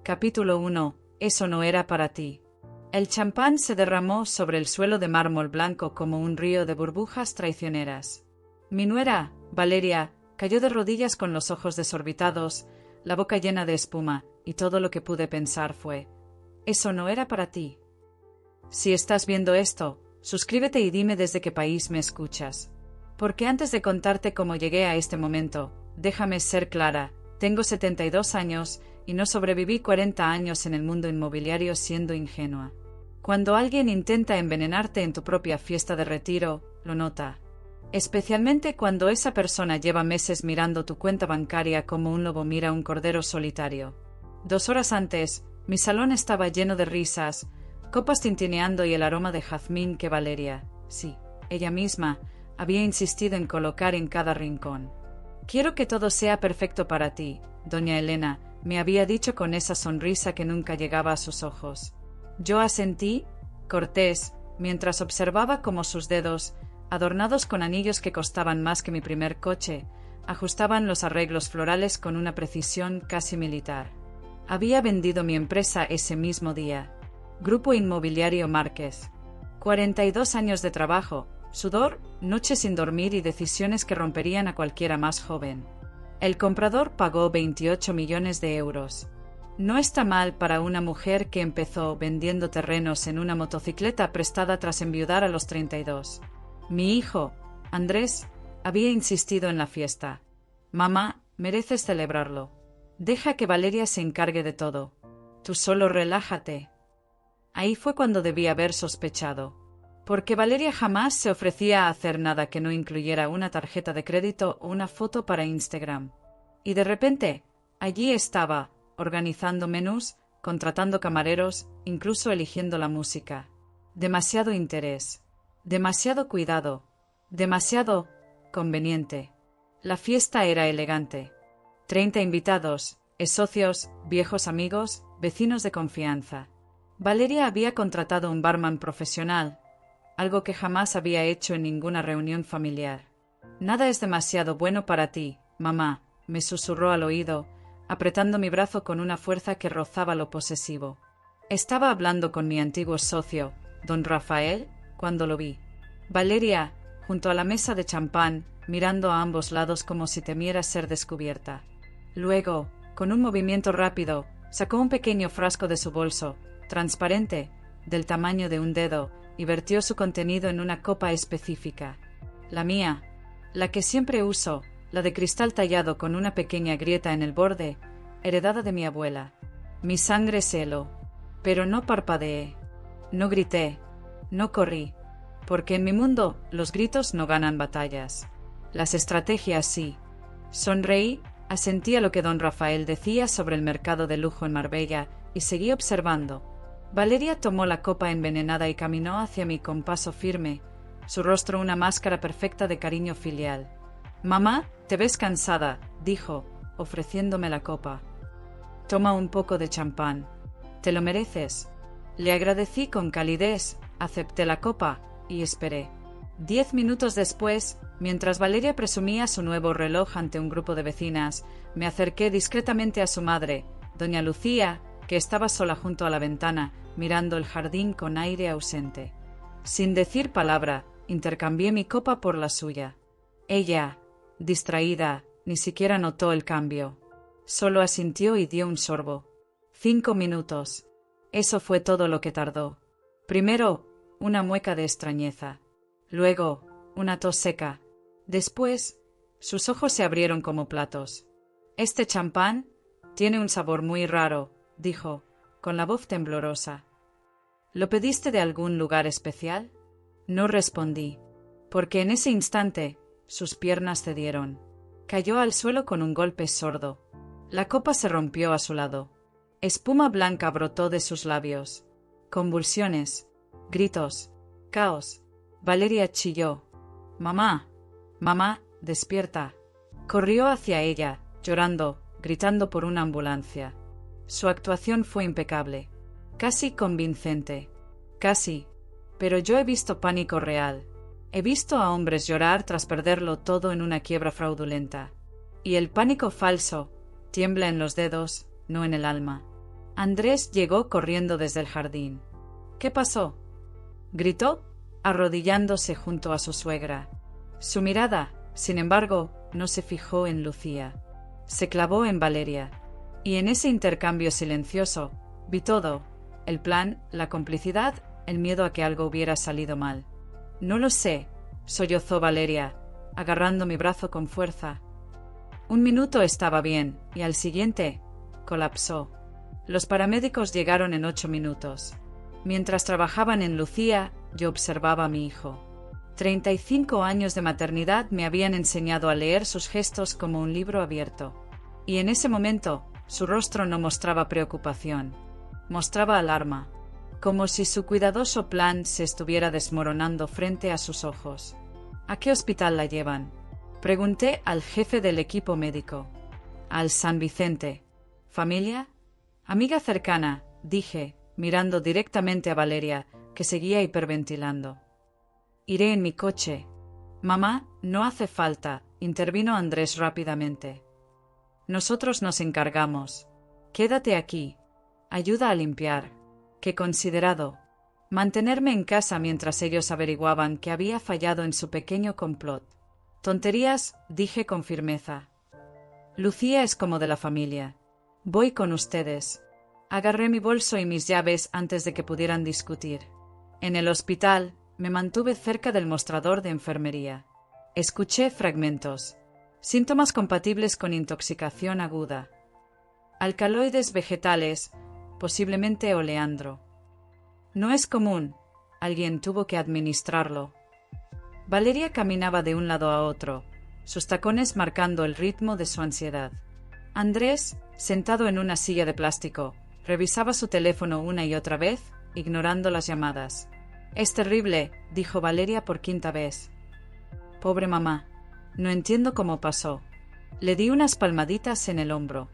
Capítulo 1. Eso no era para ti. El champán se derramó sobre el suelo de mármol blanco como un río de burbujas traicioneras. Mi nuera, Valeria, cayó de rodillas con los ojos desorbitados, la boca llena de espuma, y todo lo que pude pensar fue: eso no era para ti. Si estás viendo esto, suscríbete y dime desde qué país me escuchas. Porque antes de contarte cómo llegué a este momento, déjame ser clara, tengo 72 años y no sobreviví 40 años en el mundo inmobiliario siendo ingenua. Cuando alguien intenta envenenarte en tu propia fiesta de retiro, lo nota. Especialmente cuando esa persona lleva meses mirando tu cuenta bancaria como un lobo mira un cordero solitario. 2 horas antes, mi salón estaba lleno de risas, copas tintineando y el aroma de jazmín que Valeria, sí, ella misma, había insistido en colocar en cada rincón. Quiero que todo sea perfecto para ti, doña Elena, me había dicho con esa sonrisa que nunca llegaba a sus ojos. Yo asentí, cortés, mientras observaba cómo sus dedos, adornados con anillos que costaban más que mi primer coche, ajustaban los arreglos florales con una precisión casi militar. Había vendido mi empresa ese mismo día. Grupo Inmobiliario Márquez. 42 años de trabajo, sudor, noches sin dormir y decisiones que romperían a cualquiera más joven. El comprador pagó 28 millones de euros. No está mal para una mujer que empezó vendiendo terrenos en una motocicleta prestada tras enviudar a los 32. Mi hijo, Andrés, había insistido en la fiesta. Mamá, mereces celebrarlo. Deja que Valeria se encargue de todo. Tú solo relájate. Ahí fue cuando debí haber sospechado. Porque Valeria jamás se ofrecía a hacer nada que no incluyera una tarjeta de crédito o una foto para Instagram. Y de repente, allí estaba, organizando menús, contratando camareros, incluso eligiendo la música. Demasiado interés. Demasiado cuidado. Demasiado conveniente. La fiesta era elegante. 30 invitados, socios, viejos amigos, vecinos de confianza. Valeria había contratado un barman profesional, algo que jamás había hecho en ninguna reunión familiar. Nada es demasiado bueno para ti, mamá, me susurró al oído, apretando mi brazo con una fuerza que rozaba lo posesivo. Estaba hablando con mi antiguo socio, don Rafael, cuando lo vi. Valeria, junto a la mesa de champán, mirando a ambos lados como si temiera ser descubierta. Luego, con un movimiento rápido, sacó un pequeño frasco de su bolso, transparente, del tamaño de un dedo, y vertió su contenido en una copa específica. La mía, la que siempre uso, la de cristal tallado con una pequeña grieta en el borde, heredada de mi abuela. Mi sangre se heló, pero no parpadeé, no grité, no corrí, porque en mi mundo los gritos no ganan batallas. Las estrategias sí. Sonreí, asentí a lo que don Rafael decía sobre el mercado de lujo en Marbella y seguí observando. Valeria tomó la copa envenenada y caminó hacia mí con paso firme, su rostro una máscara perfecta de cariño filial. «Mamá, te ves cansada», dijo, ofreciéndome la copa. «Toma un poco de champán. Te lo mereces». Le agradecí con calidez, acepté la copa y esperé. 10 minutos después, mientras Valeria presumía su nuevo reloj ante un grupo de vecinas, me acerqué discretamente a su madre, doña Lucía, que estaba sola junto a la ventana, mirando el jardín con aire ausente. Sin decir palabra, intercambié mi copa por la suya. Ella, distraída, ni siquiera notó el cambio. Solo asintió y dio un sorbo. 5 minutos. Eso fue todo lo que tardó. Primero, una mueca de extrañeza. Luego, una tos seca. Después, sus ojos se abrieron como platos. «Este champán tiene un sabor muy raro», dijo, con la voz temblorosa. «¿Lo pediste de algún lugar especial?» No respondí, porque en ese instante sus piernas cedieron. Cayó al suelo con un golpe sordo. La copa se rompió a su lado. Espuma blanca brotó de sus labios. Convulsiones, gritos, caos. Valeria chilló. «Mamá, mamá, despierta». Corrió hacia ella, llorando, gritando por una ambulancia. Su actuación fue impecable, casi convincente, casi, pero yo he visto pánico real. He visto a hombres llorar tras perderlo todo en una quiebra fraudulenta. Y el pánico falso tiembla en los dedos, no en el alma. Andrés llegó corriendo desde el jardín. ¿Qué pasó?, gritó, arrodillándose junto a su suegra. Su mirada, sin embargo, no se fijó en Lucía. Se clavó en Valeria. Y en ese intercambio silencioso, vi todo: el plan, la complicidad, el miedo a que algo hubiera salido mal. No lo sé, sollozó Valeria, agarrando mi brazo con fuerza. Un minuto estaba bien, y al siguiente, colapsó. Los paramédicos llegaron en 8 minutos. Mientras trabajaban en Lucía, yo observaba a mi hijo. 35 años de maternidad me habían enseñado a leer sus gestos como un libro abierto. Y en ese momento, su rostro no mostraba preocupación. Mostraba alarma, como si su cuidadoso plan se estuviera desmoronando frente a sus ojos. ¿A qué hospital la llevan?, pregunté al jefe del equipo médico. Al San Vicente. ¿Familia? Amiga cercana, dije, mirando directamente a Valeria, que seguía hiperventilando. Iré en mi coche. Mamá, no hace falta, intervino Andrés rápidamente. Nosotros nos encargamos. Quédate aquí. Ayuda a limpiar. Qué considerado. Mantenerme en casa mientras ellos averiguaban que había fallado en su pequeño complot. Tonterías, dije con firmeza. Lucía es como de la familia. Voy con ustedes. Agarré mi bolso y mis llaves antes de que pudieran discutir. En el hospital, me mantuve cerca del mostrador de enfermería. Escuché fragmentos. Síntomas compatibles con intoxicación aguda. Alcaloides vegetales, posiblemente oleandro. No es común. Alguien tuvo que administrarlo. Valeria caminaba de un lado a otro, sus tacones marcando el ritmo de su ansiedad. Andrés, sentado en una silla de plástico, revisaba su teléfono una y otra vez, ignorando las llamadas. Es terrible, dijo Valeria por 5ª vez. Pobre mamá. No entiendo cómo pasó. Le di unas palmaditas en el hombro.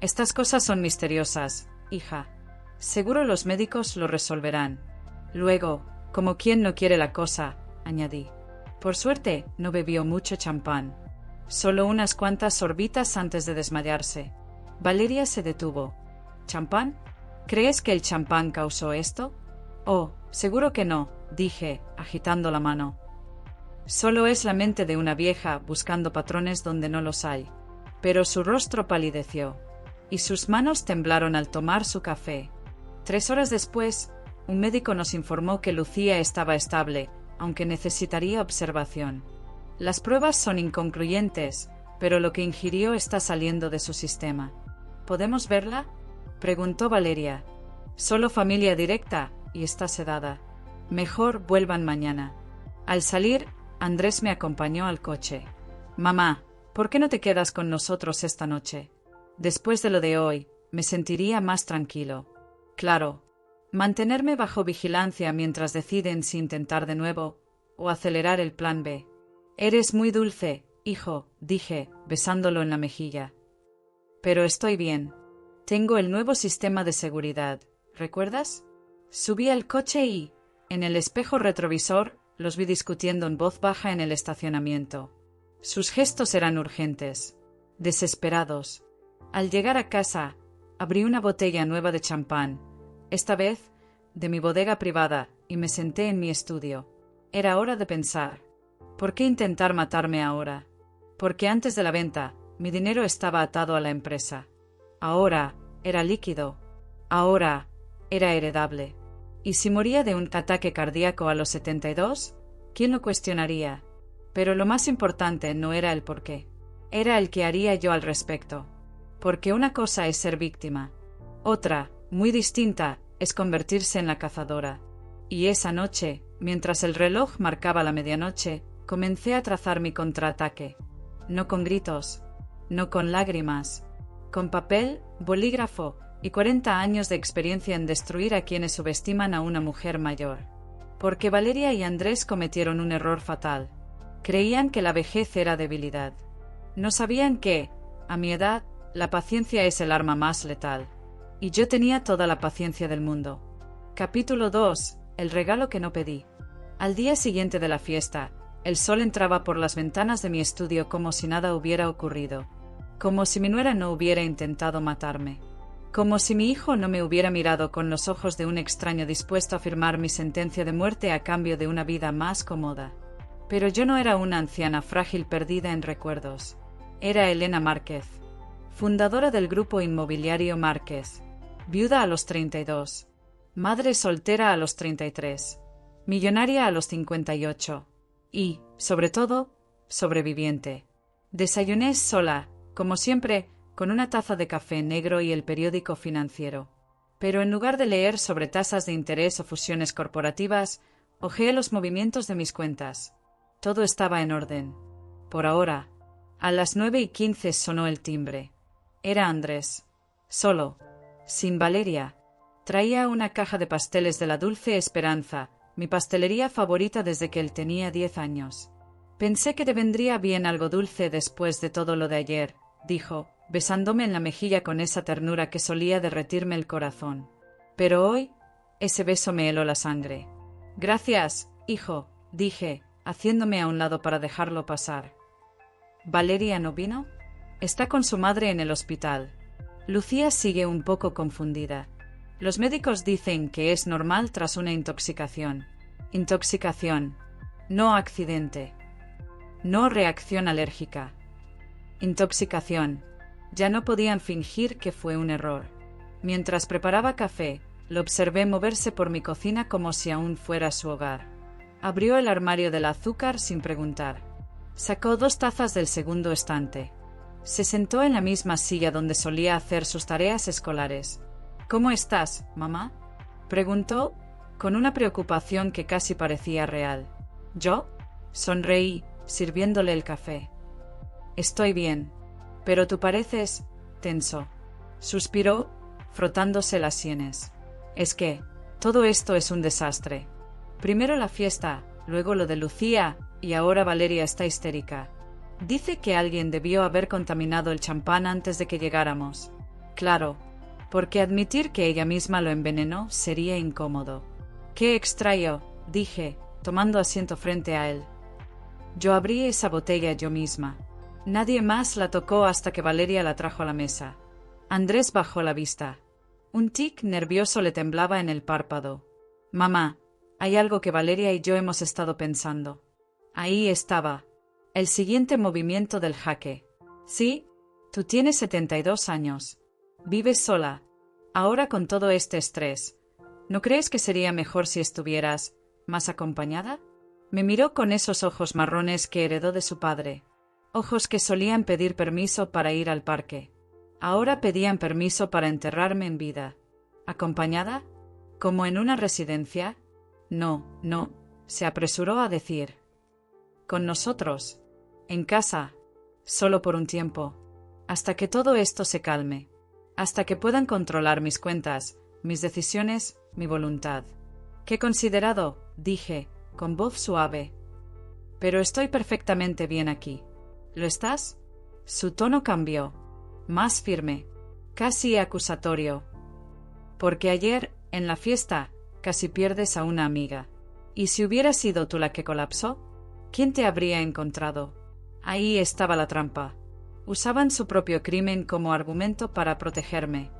Estas cosas son misteriosas, hija. Seguro los médicos lo resolverán. Luego, como quien no quiere la cosa, añadí. Por suerte, no bebió mucho champán. Solo unas cuantas sorbitas antes de desmayarse. Valeria se detuvo. ¿Champán? ¿Crees que el champán causó esto? Oh, seguro que no, dije, agitando la mano. Solo es la mente de una vieja buscando patrones donde no los hay. Pero su rostro palideció, y sus manos temblaron al tomar su café. 3 horas después, un médico nos informó que Lucía estaba estable, aunque necesitaría observación. Las pruebas son inconcluyentes, pero lo que ingirió está saliendo de su sistema. ¿Podemos verla?, preguntó Valeria. Solo familia directa, y está sedada. Mejor vuelvan mañana. Al salir, Andrés me acompañó al coche. Mamá, ¿por qué no te quedas con nosotros esta noche? Después de lo de hoy, me sentiría más tranquilo. Claro. Mantenerme bajo vigilancia mientras deciden si intentar de nuevo o acelerar el plan B. Eres muy dulce, hijo, dije, besándolo en la mejilla. Pero estoy bien. Tengo el nuevo sistema de seguridad, ¿recuerdas? Subí al coche y, en el espejo retrovisor, los vi discutiendo en voz baja en el estacionamiento. Sus gestos eran urgentes, desesperados. Al llegar a casa, abrí una botella nueva de champán, esta vez de mi bodega privada, y me senté en mi estudio. Era hora de pensar. ¿Por qué intentar matarme ahora? Porque antes de la venta, mi dinero estaba atado a la empresa. Ahora era líquido. Ahora era heredable. ¿Y si moría de un ataque cardíaco a los 72? ¿Quién lo cuestionaría? Pero lo más importante no era el por qué. Era el qué haría yo al respecto. Porque una cosa es ser víctima. Otra, muy distinta, es convertirse en la cazadora. Y esa noche, mientras el reloj marcaba la medianoche, comencé a trazar mi contraataque. No con gritos, no con lágrimas, con papel, bolígrafo y 40 años de experiencia en destruir a quienes subestiman a una mujer mayor. Porque Valeria y Andrés cometieron un error fatal. Creían que la vejez era debilidad. No sabían que, a mi edad, la paciencia es el arma más letal. Y yo tenía toda la paciencia del mundo. Capítulo 2. El regalo que no pedí. Al día siguiente de la fiesta, el sol entraba por las ventanas de mi estudio como si nada hubiera ocurrido. Como si mi nuera no hubiera intentado matarme. Como si mi hijo no me hubiera mirado con los ojos de un extraño dispuesto a firmar mi sentencia de muerte a cambio de una vida más cómoda. Pero yo no era una anciana frágil perdida en recuerdos. Era Elena Márquez, fundadora del grupo inmobiliario Márquez, viuda a los 32, madre soltera a los 33, millonaria a los 58 y, sobre todo, sobreviviente. Desayuné sola, como siempre, con una taza de café negro y el periódico financiero. Pero en lugar de leer sobre tasas de interés o fusiones corporativas, hojeé los movimientos de mis cuentas. Todo estaba en orden. Por ahora. A las 9:15 sonó el timbre. Era Andrés. Solo. Sin Valeria. Traía una caja de pasteles de la Dulce Esperanza, mi pastelería favorita desde que él tenía 10 años. Pensé que te vendría bien algo dulce después de todo lo de ayer, dijo, besándome en la mejilla con esa ternura que solía derretirme el corazón. Pero hoy, ese beso me heló la sangre. Gracias, hijo, dije, haciéndome a un lado para dejarlo pasar. ¿Valeria no vino? Está con su madre en el hospital. Lucía sigue un poco confundida. Los médicos dicen que es normal tras una intoxicación. Intoxicación. No accidente. No reacción alérgica. Intoxicación. Ya no podían fingir que fue un error. Mientras preparaba café, lo observé moverse por mi cocina como si aún fuera su hogar. Abrió el armario del azúcar sin preguntar. Sacó 2 tazas del segundo estante. Se sentó en la misma silla donde solía hacer sus tareas escolares. ¿Cómo estás, mamá?, preguntó, con una preocupación que casi parecía real. ¿Yo? Sonreí, sirviéndole el café. Estoy bien. Pero tú pareces tenso. Suspiró, frotándose las sienes. Es que todo esto es un desastre. Primero la fiesta, luego lo de Lucía, y ahora Valeria está histérica. Dice que alguien debió haber contaminado el champán antes de que llegáramos. Claro, porque admitir que ella misma lo envenenó sería incómodo. Qué extraño, dije, tomando asiento frente a él. Yo abrí esa botella yo misma. Nadie más la tocó hasta que Valeria la trajo a la mesa. Andrés bajó la vista. Un tic nervioso le temblaba en el párpado. Mamá, hay algo que Valeria y yo hemos estado pensando. Ahí estaba. El siguiente movimiento del jaque. Sí, tú tienes 72 años. Vives sola. Ahora con todo este estrés. ¿No crees que sería mejor si estuvieras más acompañada? Me miró con esos ojos marrones que heredó de su padre. Ojos que solían pedir permiso para ir al parque. Ahora pedían permiso para enterrarme en vida. ¿Acompañada? ¿Como en una residencia? No, se apresuró a decir. Con nosotros. En casa. Solo por un tiempo. Hasta que todo esto se calme. Hasta que puedan controlar mis cuentas, mis decisiones, mi voluntad. Qué considerado, dije, con voz suave. Pero estoy perfectamente bien aquí. ¿Lo estás? Su tono cambió. Más firme. Casi acusatorio. Porque ayer, en la fiesta, casi pierdes a una amiga. ¿Y si hubiera sido tú la que colapsó? ¿Quién te habría encontrado? Ahí estaba la trampa. Usaban su propio crimen como argumento para protegerme.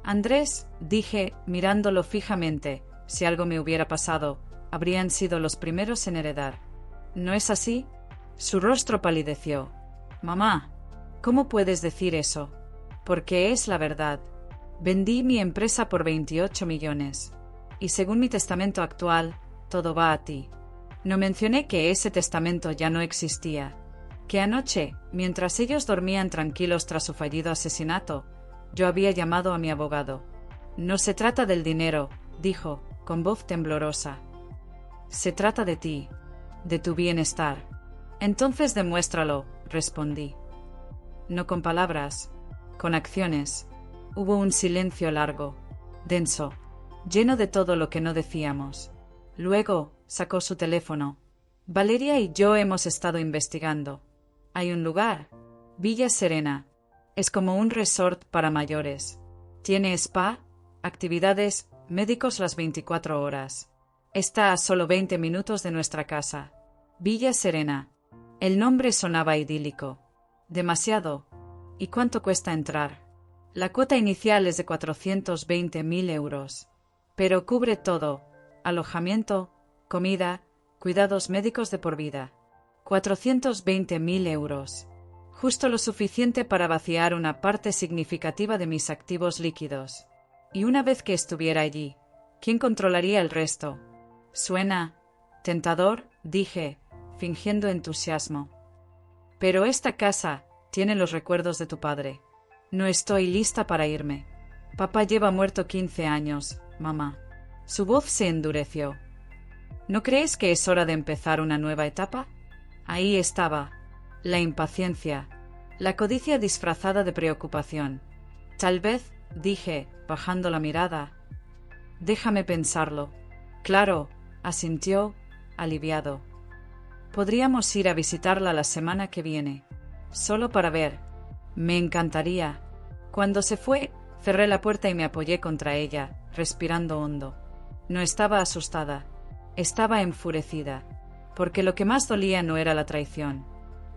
Andrés, dije, mirándolo fijamente, si algo me hubiera pasado, habrían sido los primeros en heredar. ¿No es así? Su rostro palideció. Mamá, ¿cómo puedes decir eso? Porque es la verdad. Vendí mi empresa por 28 millones. Y según mi testamento actual, todo va a ti. No mencioné que ese testamento ya no existía. Que anoche, mientras ellos dormían tranquilos tras su fallido asesinato, yo había llamado a mi abogado. No se trata del dinero, dijo, con voz temblorosa. Se trata de ti, de tu bienestar. Entonces demuéstralo, respondí. No con palabras, con acciones. Hubo un silencio largo, denso, lleno de todo lo que no decíamos. Luego sacó su teléfono. Valeria y yo hemos estado investigando. Hay un lugar, Villa Serena. Es como un resort para mayores. Tiene spa, actividades, médicos las 24 horas. Está a solo 20 minutos de nuestra casa. Villa Serena. El nombre sonaba idílico. Demasiado. ¿Y cuánto cuesta entrar? La cuota inicial es de 420.000 euros. Pero cubre todo: alojamiento, comida, cuidados médicos de por vida. 420.000 euros. Justo lo suficiente para vaciar una parte significativa de mis activos líquidos. Y una vez que estuviera allí, ¿quién controlaría el resto? Suena tentador, dije, fingiendo entusiasmo. Pero esta casa tiene los recuerdos de tu padre. No estoy lista para irme. Papá lleva muerto 15 años, mamá. Su voz se endureció. ¿No crees que es hora de empezar una nueva etapa? Ahí estaba, la impaciencia, la codicia disfrazada de preocupación. Tal vez, dije, bajando la mirada. Déjame pensarlo. Claro, asintió, aliviado. Podríamos ir a visitarla la semana que viene, solo para ver. Me encantaría. Cuando se fue, cerré la puerta y me apoyé contra ella, respirando hondo. No estaba asustada, estaba enfurecida, porque lo que más dolía no era la traición.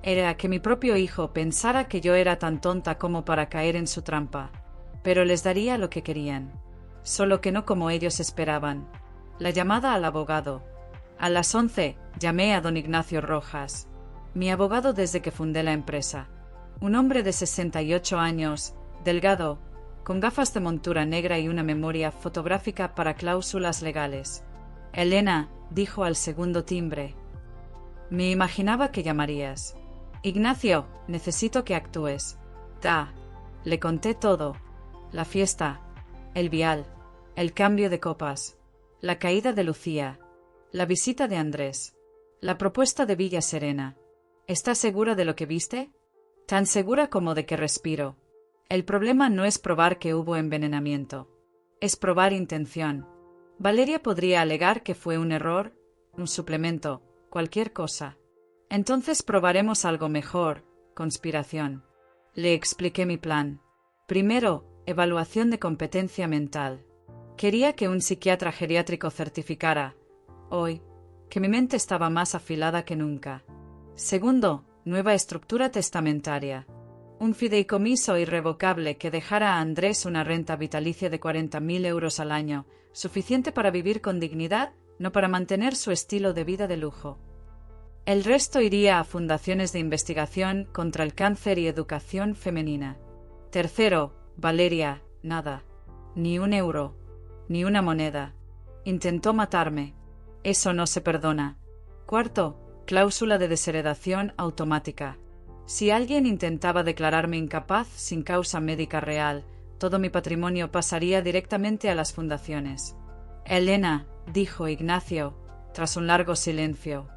Era que mi propio hijo pensara que yo era tan tonta como para caer en su trampa. Pero les daría lo que querían, solo que no como ellos esperaban. La llamada al abogado. A las 11 llamé a don Ignacio Rojas, mi abogado desde que fundé la empresa. Un hombre de 68 años, delgado, con gafas de montura negra y una memoria fotográfica para cláusulas legales. Elena, dijo al segundo timbre. Me imaginaba que llamarías. Ignacio, necesito que actúes. Le conté todo. La fiesta, el vial, el cambio de copas, la caída de Lucía, la visita de Andrés, la propuesta de Villa Serena. ¿Estás segura de lo que viste? Tan segura como de que respiro. El problema no es probar que hubo envenenamiento. Es probar intención. Valeria podría alegar que fue un error, un suplemento, cualquier cosa. Entonces probaremos algo mejor, conspiración. Le expliqué mi plan. Primero, evaluación de competencia mental. Quería que un psiquiatra geriátrico certificara, hoy, que mi mente estaba más afilada que nunca. Segundo, nueva estructura testamentaria. Un fideicomiso irrevocable que dejara a Andrés una renta vitalicia de 40.000 euros al año, suficiente para vivir con dignidad, no para mantener su estilo de vida de lujo. El resto iría a fundaciones de investigación contra el cáncer y educación femenina. Tercero, Valeria, nada. Ni un euro. Ni una moneda. Intentó matarme. Eso no se perdona. Cuarto, cláusula de desheredación automática. Si alguien intentaba declararme incapaz sin causa médica real, todo mi patrimonio pasaría directamente a las fundaciones. Elena, dijo Ignacio, tras un largo silencio.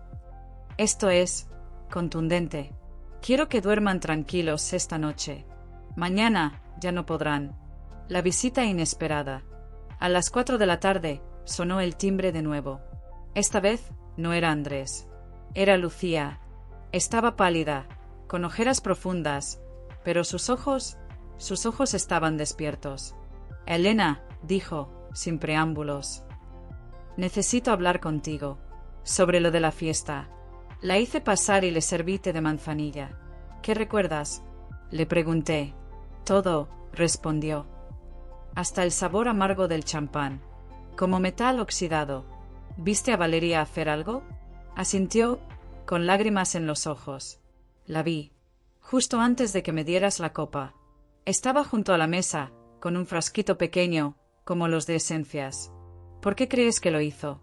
Esto es contundente. Quiero que duerman tranquilos esta noche. Mañana ya no podrán. La visita inesperada. A las 4 de la tarde sonó el timbre de nuevo. Esta vez no era Andrés. Era Lucía. Estaba pálida, con ojeras profundas, pero sus ojos estaban despiertos. Elena, dijo, sin preámbulos. Necesito hablar contigo. Sobre lo de la fiesta. La hice pasar y le serví té de manzanilla. ¿Qué recuerdas? Le pregunté. Todo, respondió. Hasta el sabor amargo del champán. Como metal oxidado. ¿Viste a Valeria hacer algo? Asintió, con lágrimas en los ojos. La vi. Justo antes de que me dieras la copa. Estaba junto a la mesa, con un frasquito pequeño, como los de esencias. ¿Por qué crees que lo hizo?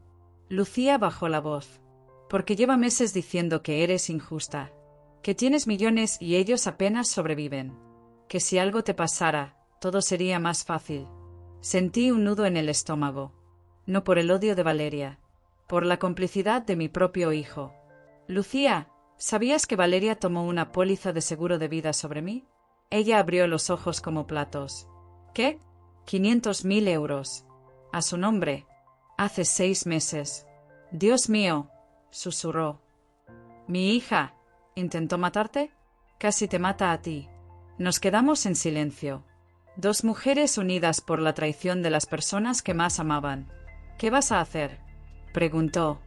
Lucía bajó la voz. Porque lleva meses diciendo que eres injusta. Que tienes millones y ellos apenas sobreviven. Que si algo te pasara, todo sería más fácil. Sentí un nudo en el estómago. No por el odio de Valeria. Por la complicidad de mi propio hijo. Lucía, ¿sabías que Valeria tomó una póliza de seguro de vida sobre mí? Ella abrió los ojos como platos. ¿Qué? 500.000 euros. A su nombre. Hace 6 meses. Dios mío, susurró. ¿Mi hija intentó matarte? Casi te mata a ti. Nos quedamos en silencio. 2 mujeres unidas por la traición de las personas que más amaban. ¿Qué vas a hacer? Preguntó.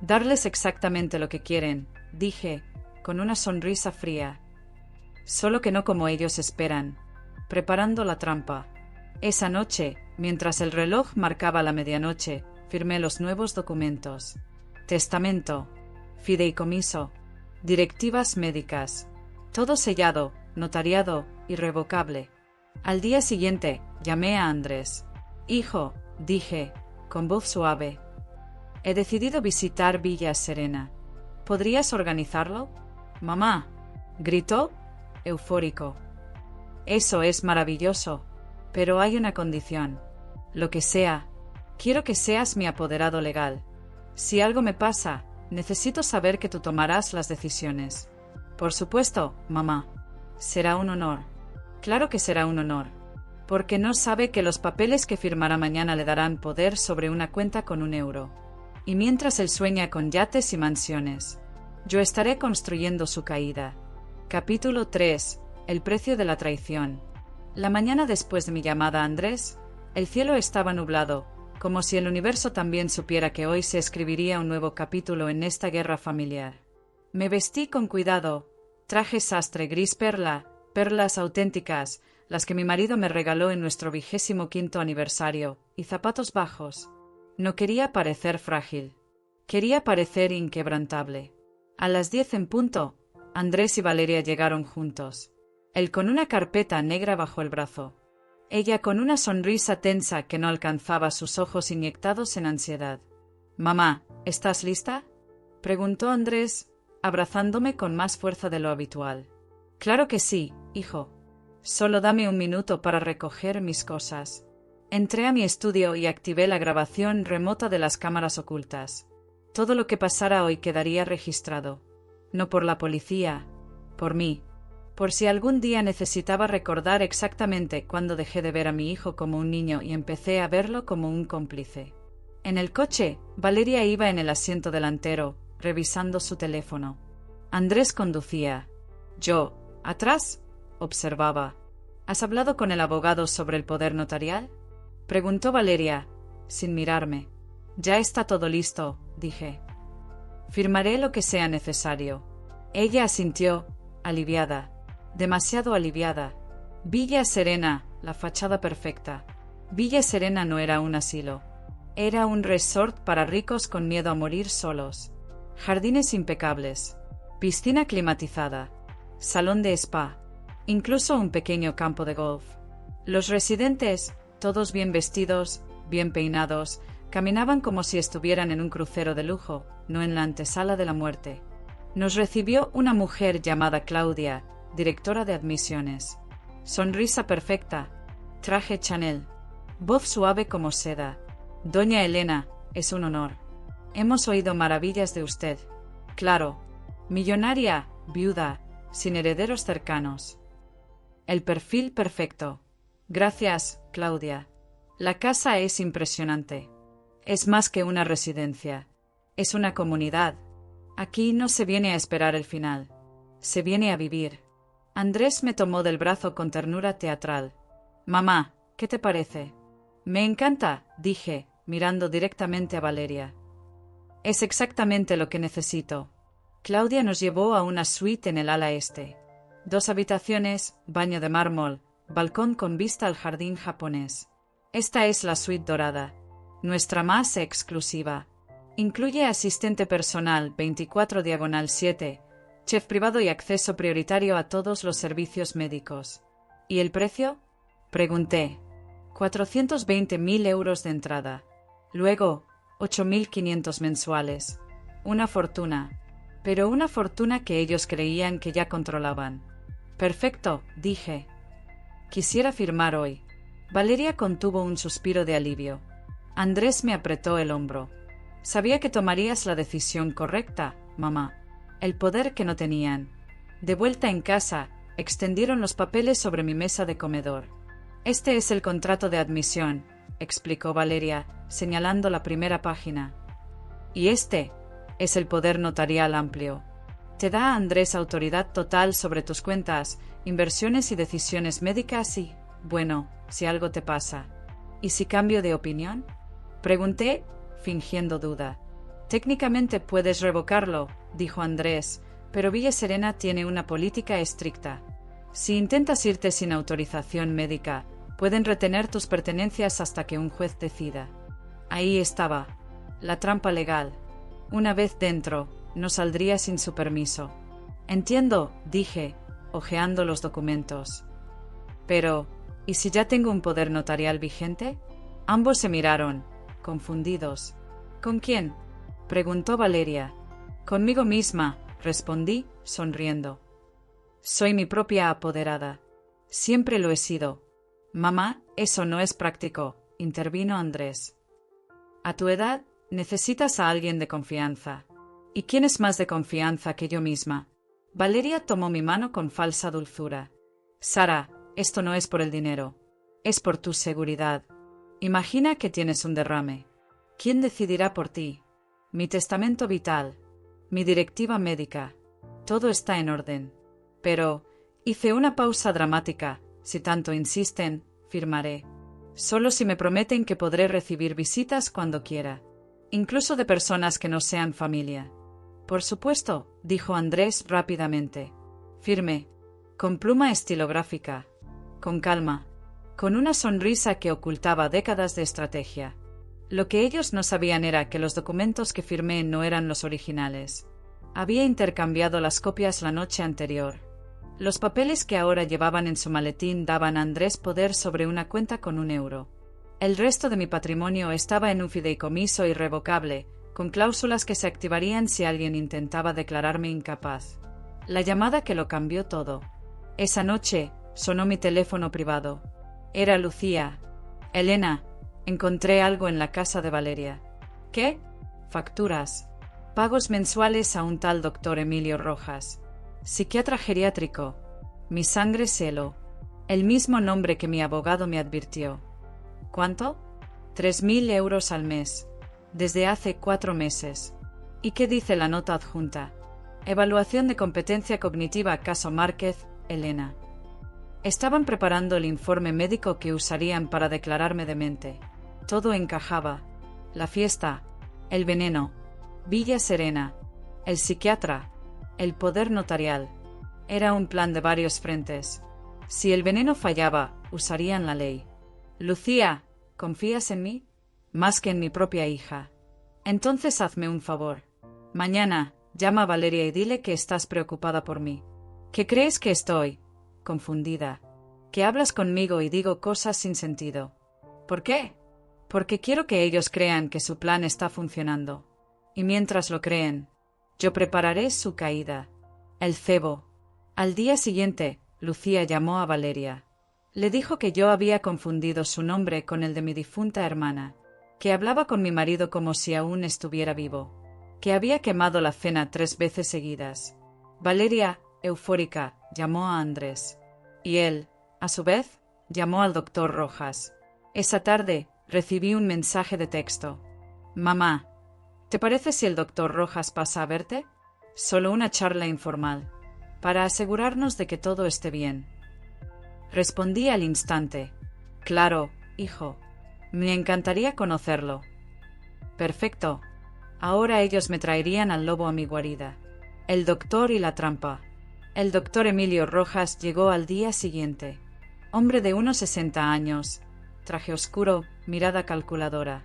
Darles exactamente lo que quieren, dije, con una sonrisa fría. Solo que no como ellos esperan. preparando la trampa. Esa noche, mientras el reloj marcaba la medianoche, firmé los nuevos documentos. Testamento, fideicomiso, directivas médicas. Todo sellado, notariado, irrevocable. Al día siguiente, llamé a Andrés. Hijo, dije, con voz suave. He decidido visitar Villa Serena. ¿Podrías organizarlo? Mamá, gritó, eufórico. Eso es maravilloso, pero hay una condición. Lo que sea, quiero que seas mi apoderado legal. Si algo me pasa, necesito saber que tú tomarás las decisiones. Por supuesto, mamá. Será un honor. Claro que será un honor. Porque no sabe que los papeles que firmará mañana le darán poder sobre una cuenta con €1. Y mientras él sueña con yates y mansiones, yo estaré construyendo su caída. Capítulo 3. El precio de la traición. La mañana después de mi llamada a Andrés, el cielo estaba nublado, como si el universo también supiera que hoy se escribiría un nuevo capítulo en esta guerra familiar. Me vestí con cuidado, traje sastre gris perla, perlas auténticas, las que mi marido me regaló en nuestro 25º aniversario, y zapatos bajos. No quería parecer frágil. Quería parecer inquebrantable. A las 10 en punto, Andrés y Valeria llegaron juntos. Él con una carpeta negra bajo el brazo. Ella con una sonrisa tensa que no alcanzaba sus ojos inyectados en ansiedad. «Mamá, ¿estás lista?», preguntó Andrés, abrazándome con más fuerza de lo habitual. «Claro que sí, hijo. Solo dame un minuto para recoger mis cosas». Entré a mi estudio y activé la grabación remota de las cámaras ocultas. Todo lo que pasara hoy quedaría registrado. No por la policía, por mí. Por si algún día necesitaba recordar exactamente cuándo dejé de ver a mi hijo como un niño y empecé a verlo como un cómplice. En el coche, Valeria iba en el asiento delantero, revisando su teléfono. Andrés conducía. Yo, atrás, observaba. ¿Has hablado con el abogado sobre el poder notarial?, preguntó Valeria, sin mirarme. Ya está todo listo, dije. Firmaré lo que sea necesario. Ella asintió, aliviada. Demasiado aliviada. Villa Serena, la fachada perfecta. Villa Serena no era un asilo. Era un resort para ricos con miedo a morir solos. Jardines impecables. Piscina climatizada. Salón de spa. Incluso un pequeño campo de golf. Los residentes, todos bien vestidos, bien peinados, caminaban como si estuvieran en un crucero de lujo, no en la antesala de la muerte. Nos recibió una mujer llamada Claudia, directora de admisiones. Sonrisa perfecta, traje Chanel, voz suave como seda. Doña Elena, es un honor. Hemos oído maravillas de usted. Claro, millonaria, viuda, sin herederos cercanos. El perfil perfecto. Gracias, Claudia. La casa es impresionante. Es más que una residencia. Es una comunidad. Aquí no se viene a esperar el final. Se viene a vivir. Andrés me tomó del brazo con ternura teatral. Mamá, ¿qué te parece? Me encanta, dije, mirando directamente a Valeria. Es exactamente lo que necesito. Claudia nos llevó a una suite en el ala este. 2 habitaciones, baño de mármol, balcón con vista al jardín japonés. Esta es la suite dorada, nuestra más exclusiva. Incluye asistente personal 24/7, chef privado y acceso prioritario a todos los servicios médicos. ¿Y el precio?, pregunté. 420.000 euros de entrada. Luego, 8.500 mensuales. Una fortuna. Pero una fortuna que ellos creían que ya controlaban. Perfecto, dije. Quisiera firmar hoy. Valeria contuvo un suspiro de alivio. Andrés me apretó el hombro. Sabía que tomarías la decisión correcta, mamá. El poder que no tenían. De vuelta en casa, extendieron los papeles sobre mi mesa de comedor. Este es el contrato de admisión, explicó Valeria, señalando la primera página. Y este es el poder notarial amplio. Te da a Andrés autoridad total sobre tus cuentas, inversiones y decisiones médicas y, bueno, si algo te pasa. ¿Y si cambio de opinión?, pregunté, fingiendo duda. Técnicamente puedes revocarlo, dijo Andrés, pero Villa Serena tiene una política estricta. Si intentas irte sin autorización médica, pueden retener tus pertenencias hasta que un juez decida. Ahí estaba. La trampa legal. Una vez dentro, no saldría sin su permiso. Entiendo, dije, hojeando los documentos. Pero, ¿y si ya tengo un poder notarial vigente? Ambos se miraron, confundidos. ¿Con quién?, preguntó Valeria. Conmigo misma, respondí, sonriendo. Soy mi propia apoderada. Siempre lo he sido. Mamá, eso no es práctico, intervino Andrés. A tu edad, necesitas a alguien de confianza. ¿Y quién es más de confianza que yo misma? Valeria tomó mi mano con falsa dulzura. Sara, esto no es por el dinero. Es por tu seguridad. Imagina que tienes un derrame. ¿Quién decidirá por ti? Mi testamento vital. Mi directiva médica. Todo está en orden. Pero, hice una pausa dramática. Si tanto insisten, firmaré. Solo si me prometen que podré recibir visitas cuando quiera. Incluso de personas que no sean familia. Por supuesto, dijo Andrés rápidamente. Firme. Con pluma estilográfica. Con calma. Con una sonrisa que ocultaba décadas de estrategia. Lo que ellos no sabían era que los documentos que firmé no eran los originales. Había intercambiado las copias la noche anterior. Los papeles que ahora llevaban en su maletín daban a Andrés poder sobre una cuenta con €1. El resto de mi patrimonio estaba en un fideicomiso irrevocable, con cláusulas que se activarían si alguien intentaba declararme incapaz. La llamada que lo cambió todo. Esa noche, sonó mi teléfono privado. Era Lucía. Elena, encontré algo en la casa de Valeria. ¿Qué? Facturas. Pagos mensuales a un tal doctor Emilio Rojas. Psiquiatra geriátrico. Mi sangre se heló. El mismo nombre que mi abogado me advirtió. ¿Cuánto? 3.000 euros al mes. Desde hace 4 meses. ¿Y qué dice la nota adjunta? Evaluación de competencia cognitiva caso Márquez, Elena. Estaban preparando el informe médico que usarían para declararme demente. Todo encajaba. La fiesta, el veneno, Villa Serena, el psiquiatra, el poder notarial. Era un plan de varios frentes. Si el veneno fallaba, usarían la ley. Lucía, ¿confías en mí? Más que en mi propia hija. Entonces hazme un favor. Mañana, llama a Valeria y dile que estás preocupada por mí. ¿Que crees que estoy confundida? Que hablas conmigo y digo cosas sin sentido. ¿Por qué? Porque quiero que ellos crean que su plan está funcionando. Y mientras lo creen, yo prepararé su caída. El cebo. Al día siguiente, Lucía llamó a Valeria. Le dijo que yo había confundido su nombre con el de mi difunta hermana, que hablaba con mi marido como si aún estuviera vivo, que había quemado la cena 3 veces seguidas. Valeria, eufórica, llamó a Andrés. Y él, a su vez, llamó al doctor Rojas. Esa tarde, recibí un mensaje de texto. Mamá, ¿te parece si el doctor Rojas pasa a verte? Solo una charla informal, para asegurarnos de que todo esté bien. Respondí al instante. Claro, hijo. Me encantaría conocerlo. Perfecto. Ahora ellos me traerían al lobo a mi guarida. El doctor y la trampa. El doctor Emilio Rojas llegó al día siguiente. Hombre de unos 60 años. Traje oscuro, mirada calculadora.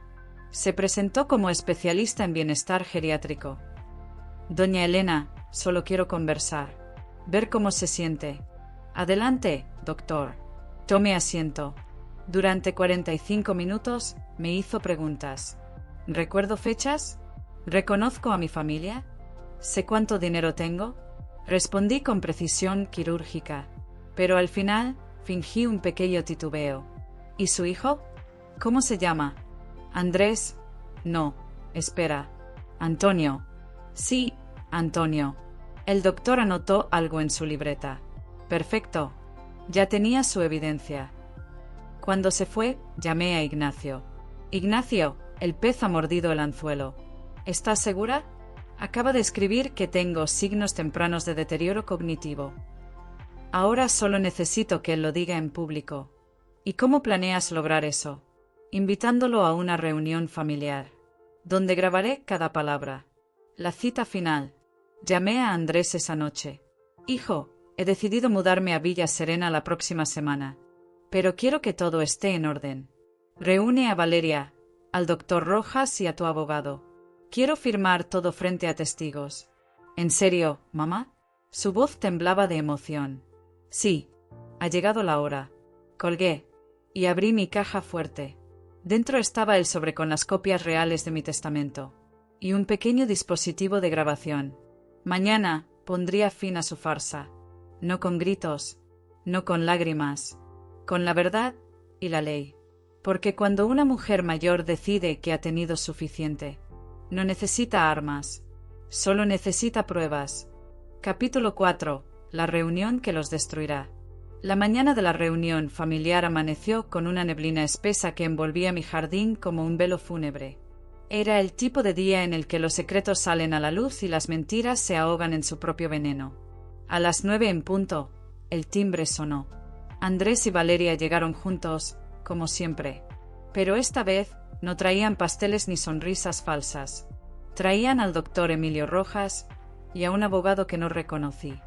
Se presentó como especialista en bienestar geriátrico. Doña Elena, solo quiero conversar. Ver cómo se siente. Adelante, doctor. Tome asiento. Durante 45 minutos me hizo preguntas. ¿Recuerdo fechas? ¿Reconozco a mi familia? ¿Sé cuánto dinero tengo? Respondí con precisión quirúrgica, pero al final fingí un pequeño titubeo. ¿Y su hijo? ¿Cómo se llama? Andrés. No, espera. Antonio. Sí, Antonio. El doctor anotó algo en su libreta. Perfecto. Ya tenía su evidencia. Cuando se fue, llamé a Ignacio. Ignacio, el pez ha mordido el anzuelo. ¿Estás segura? Acaba de escribir que tengo signos tempranos de deterioro cognitivo. Ahora solo necesito que él lo diga en público. ¿Y cómo planeas lograr eso? Invitándolo a una reunión familiar, donde grabaré cada palabra. La cita final. Llamé a Andrés esa noche. Hijo, He decidido mudarme a Villa Serena la próxima semana. Pero quiero que todo esté en orden. Reúne a Valeria, al doctor Rojas y a tu abogado. Quiero firmar todo frente a testigos. ¿En serio, mamá? Su voz temblaba de emoción. Sí, ha llegado la hora. Colgué y abrí mi caja fuerte. Dentro estaba el sobre con las copias reales de mi testamento y un pequeño dispositivo de grabación. Mañana pondría fin a su farsa. No con gritos, no con lágrimas, con la verdad y la ley. Porque cuando una mujer mayor decide que ha tenido suficiente, no necesita armas, solo necesita pruebas. Capítulo 4. La reunión que los destruirá. La mañana de la reunión familiar amaneció con una neblina espesa que envolvía mi jardín como un velo fúnebre. Era el tipo de día en el que los secretos salen a la luz y las mentiras se ahogan en su propio veneno. A las 9 en punto, el timbre sonó. Andrés y Valeria llegaron juntos, como siempre. Pero esta vez no traían pasteles ni sonrisas falsas. Traían al doctor Emilio Rojas y a un abogado que no reconocí.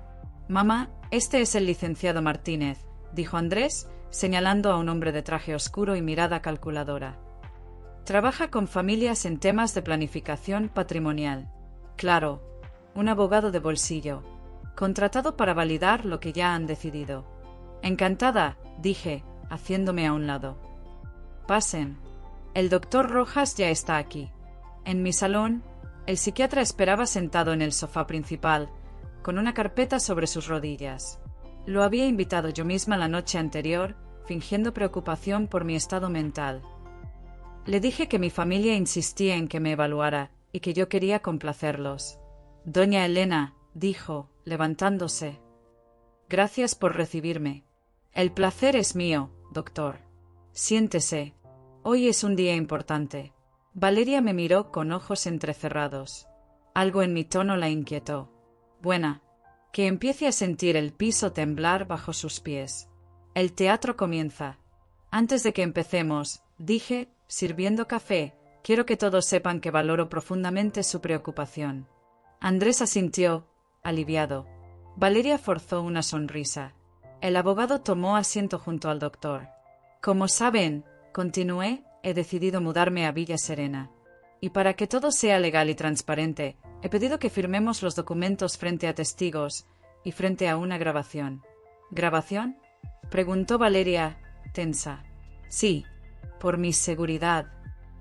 «Mamá, este es el licenciado Martínez», dijo Andrés, señalando a un hombre de traje oscuro y mirada calculadora. «Trabaja con familias en temas de planificación patrimonial. Claro, un abogado de bolsillo, contratado para validar lo que ya han decidido». «Encantada», dije, haciéndome a un lado. «Pasen. El doctor Rojas ya está aquí». En mi salón, el psiquiatra esperaba sentado en el sofá principal, con una carpeta sobre sus rodillas. Lo había invitado yo misma la noche anterior, fingiendo preocupación por mi estado mental. Le dije que mi familia insistía en que me evaluara y que yo quería complacerlos. «Doña Elena», dijo, levantándose. «Gracias por recibirme. El placer es mío, doctor. Siéntese. Hoy es un día importante». Valeria me miró con ojos entrecerrados. Algo en mi tono la inquietó. «Buena, que empiece a sentir el piso temblar bajo sus pies. El teatro comienza. Antes de que empecemos», dije, sirviendo café, «quiero que todos sepan que valoro profundamente su preocupación». Andrés asintió, aliviado. Valeria forzó una sonrisa. El abogado tomó asiento junto al doctor. «Como saben», continué, «he decidido mudarme a Villa Serena. Y para que todo sea legal y transparente, he pedido que firmemos los documentos frente a testigos y frente a una grabación». «¿Grabación?», preguntó Valeria, tensa. «Sí, por mi seguridad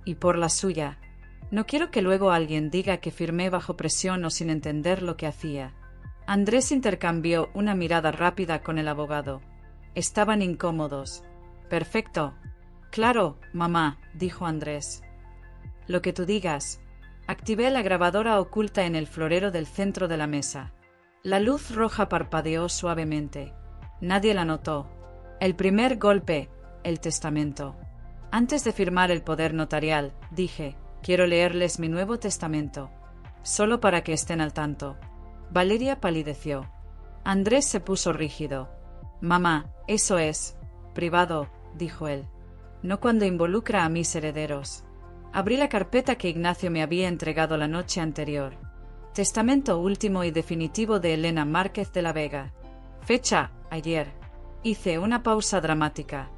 y por la suya. No quiero que luego alguien diga que firmé bajo presión o sin entender lo que hacía». Andrés intercambió una mirada rápida con el abogado. Estaban incómodos. «Perfecto. Claro, mamá», dijo Andrés. «Lo que tú digas». Activé la grabadora oculta en el florero del centro de la mesa. La luz roja parpadeó suavemente. Nadie la notó. El primer golpe, el testamento. Antes de firmar el poder notarial, dije, «Quiero leerles mi nuevo testamento. Solo para que estén al tanto». Valeria palideció. Andrés se puso rígido. «Mamá, eso es privado», dijo él. «No cuando involucra a mis herederos». Abrí la carpeta que Ignacio me había entregado la noche anterior. Testamento último y definitivo de Elena Márquez de la Vega. Fecha, ayer. Hice una pausa dramática.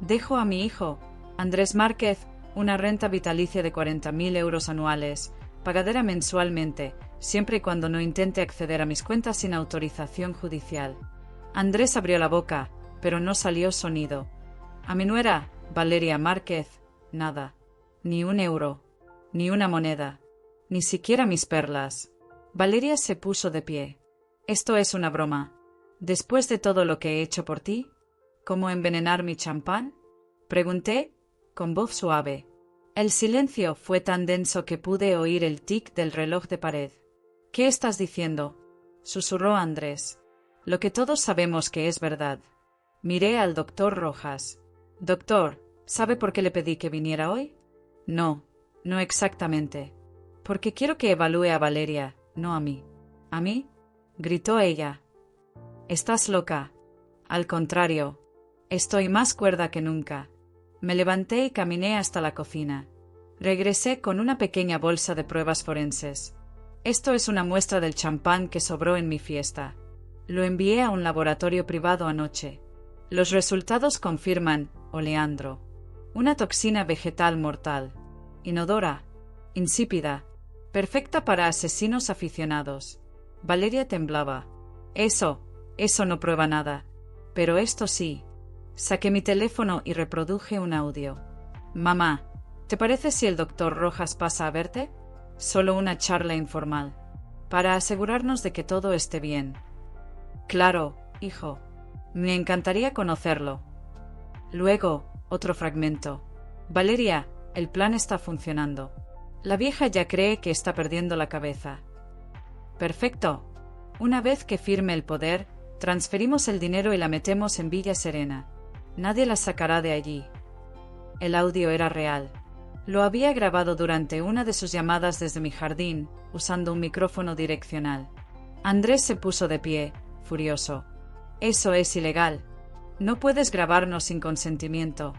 Dejo a mi hijo, Andrés Márquez, una renta vitalicia de 40.000 euros anuales, pagadera mensualmente, siempre y cuando no intente acceder a mis cuentas sin autorización judicial. Andrés abrió la boca, pero no salió sonido. A mi nuera, Valeria Márquez, nada. Ni un euro, ni una moneda, ni siquiera mis perlas. Valeria se puso de pie. «Esto es una broma. Después de todo lo que he hecho por ti, ¿cómo envenenar mi champán?», pregunté, con voz suave. El silencio fue tan denso que pude oír el tic del reloj de pared. «¿Qué estás diciendo?», susurró Andrés. «Lo que todos sabemos que es verdad». Miré al doctor Rojas. «Doctor, ¿sabe por qué le pedí que viniera hoy?». «No, no exactamente. Porque quiero que evalúe a Valeria, no a mí». «¿A mí?», gritó ella. «Estás loca». «Al contrario, estoy más cuerda que nunca». Me levanté y caminé hasta la cocina. Regresé con una pequeña bolsa de pruebas forenses. «Esto es una muestra del champán que sobró en mi fiesta». Lo envié a un laboratorio privado anoche. Los resultados confirman, Oleandro, una toxina vegetal mortal, inodora, insípida, perfecta para asesinos aficionados. Valeria temblaba. Eso no prueba nada. Pero esto sí. Saqué mi teléfono y reproduje un audio. Mamá, ¿te parece si el doctor Rojas pasa a verte? Solo una charla informal, para asegurarnos de que todo esté bien. Claro, hijo. Me encantaría conocerlo. Luego, otro fragmento. Valeria, el plan está funcionando. La vieja ya cree que está perdiendo la cabeza. Perfecto. Una vez que firme el poder, transferimos el dinero y la metemos en Villa Serena. Nadie la sacará de allí. El audio era real. Lo había grabado durante una de sus llamadas desde mi jardín, usando un micrófono direccional. Andrés se puso de pie, furioso. Eso es ilegal. No puedes grabarnos sin consentimiento.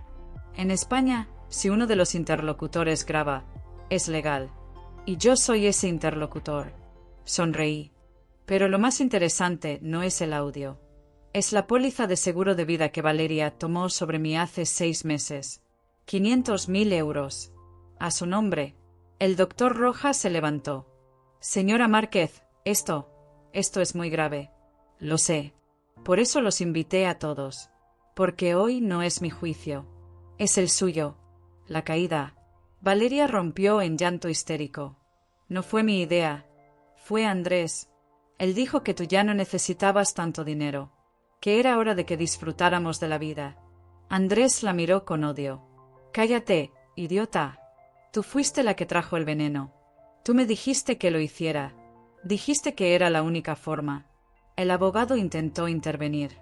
En España, si uno de los interlocutores graba, es legal. Y yo soy ese interlocutor. Sonreí. Pero lo más interesante no es el audio. Es la póliza de seguro de vida que Valeria tomó sobre mí hace 6 meses. 500.000 euros. A su nombre. El doctor Rojas se levantó. Señora Márquez, esto es muy grave. Lo sé. Por eso los invité a todos. Porque hoy no es mi juicio. Es el suyo. La caída. Valeria rompió en llanto histérico. No fue mi idea. Fue Andrés. Él dijo que tú ya no necesitabas tanto dinero. Que era hora de que disfrutáramos de la vida. Andrés la miró con odio. Cállate, idiota. Tú fuiste la que trajo el veneno. Tú me dijiste que lo hiciera. Dijiste que era la única forma. El abogado intentó intervenir.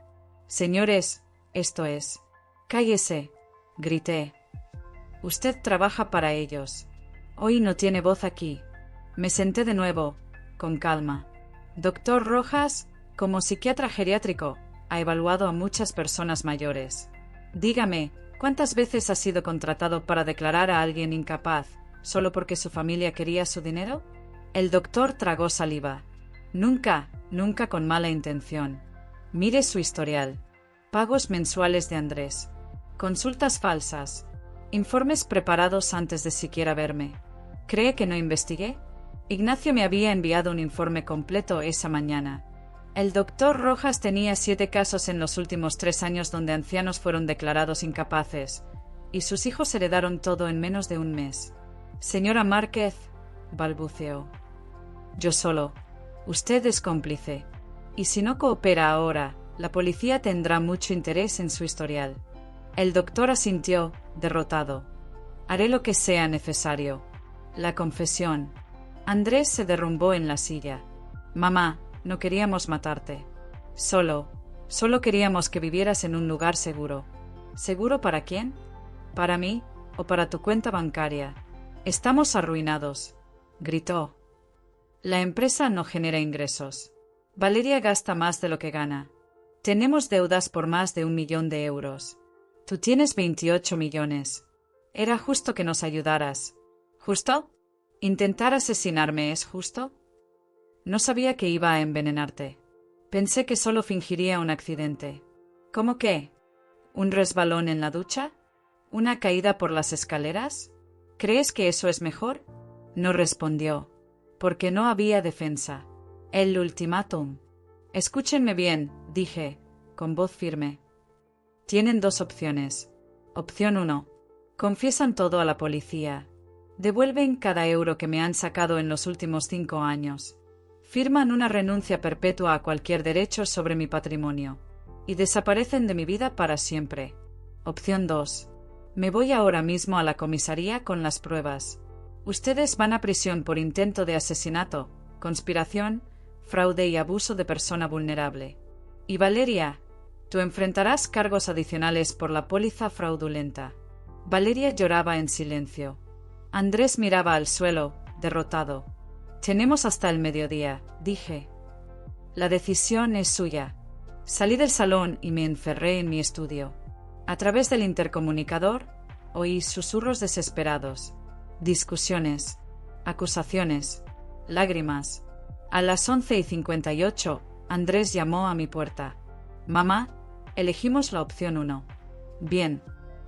Señores, esto es. Cállese, grité. Usted trabaja para ellos. Hoy no tiene voz aquí. Me senté de nuevo, con calma. Doctor Rojas, como psiquiatra geriátrico, ha evaluado a muchas personas mayores. Dígame, ¿cuántas veces ha sido contratado para declarar a alguien incapaz, solo porque su familia quería su dinero? El doctor tragó saliva. Nunca con mala intención. Mire su historial. Pagos mensuales de Andrés. Consultas falsas. Informes preparados antes de siquiera verme. ¿Cree que no investigué? Ignacio me había enviado un informe completo esa mañana. El doctor Rojas tenía 7 casos en los últimos 3 años donde ancianos fueron declarados incapaces, y sus hijos heredaron todo en menos de un mes. Señora Márquez, balbuceó. Yo solo. Usted es cómplice. Y si no coopera ahora, la policía tendrá mucho interés en su historial. El doctor asintió, derrotado. Haré lo que sea necesario. La confesión. Andrés se derrumbó en la silla. Mamá, no queríamos matarte. Solo queríamos que vivieras en un lugar seguro. ¿Seguro para quién? ¿Para mí o para tu cuenta bancaria? Estamos arruinados, gritó. La empresa no genera ingresos. Valeria gasta más de lo que gana. Tenemos deudas por más de 1 millón de euros. Tú tienes 28 millones. Era justo que nos ayudaras. ¿Justo? ¿Intentar asesinarme es justo? No sabía que iba a envenenarte. Pensé que solo fingiría un accidente. ¿Cómo qué? ¿Un resbalón en la ducha? ¿Una caída por las escaleras? ¿Crees que eso es mejor? No respondió, porque no había defensa. El ultimátum. Escúchenme bien, dije, con voz firme. Tienen 2 opciones. Opción 1. Confiesan todo a la policía. Devuelven cada euro que me han sacado en los últimos 5 años. Firman una renuncia perpetua a cualquier derecho sobre mi patrimonio. Y desaparecen de mi vida para siempre. Opción 2. Me voy ahora mismo a la comisaría con las pruebas. Ustedes van a prisión por intento de asesinato, conspiración, fraude y abuso de persona vulnerable. Y Valeria, tú enfrentarás cargos adicionales por la póliza fraudulenta. Valeria lloraba en silencio. Andrés miraba al suelo, derrotado. Tenemos hasta el mediodía, dije. La decisión es suya. Salí del salón y me encerré en mi estudio. A través del intercomunicador, oí susurros desesperados, discusiones, acusaciones, lágrimas. A las 11:58, Andrés llamó a mi puerta. Mamá, elegimos la opción 1. Bien.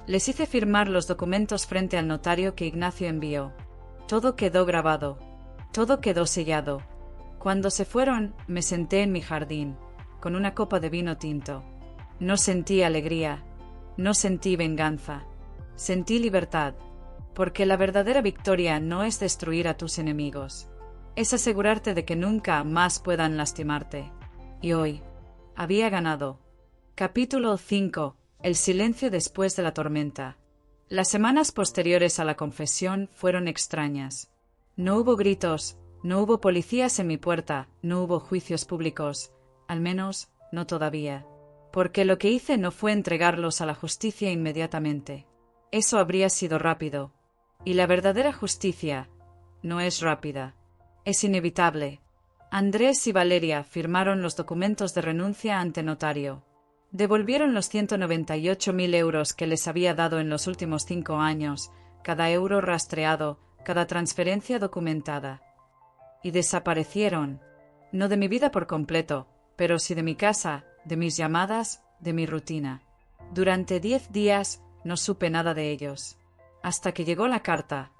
Les hice firmar los documentos frente al notario que Ignacio envió. Todo quedó grabado. Todo quedó sellado. Cuando se fueron, me senté en mi jardín, con una copa de vino tinto. No sentí alegría. No sentí venganza. Sentí libertad. Porque la verdadera victoria no es destruir a tus enemigos. Es asegurarte de que nunca más puedan lastimarte. Y hoy, había ganado. Capítulo 5. El silencio después de la tormenta. Las semanas posteriores a la confesión fueron extrañas. No hubo gritos, no hubo policías en mi puerta, no hubo juicios públicos, al menos no todavía. Porque lo que hice no fue entregarlos a la justicia inmediatamente. Eso habría sido rápido. Y la verdadera justicia no es rápida. Es inevitable. Andrés y Valeria firmaron los documentos de renuncia ante notario. Devolvieron los 198.000 euros que les había dado en los últimos 5 años, cada euro rastreado, cada transferencia documentada. Y desaparecieron, no de mi vida por completo, pero sí de mi casa, de mis llamadas, de mi rutina. Durante 10 días no supe nada de ellos. Hasta que llegó la carta,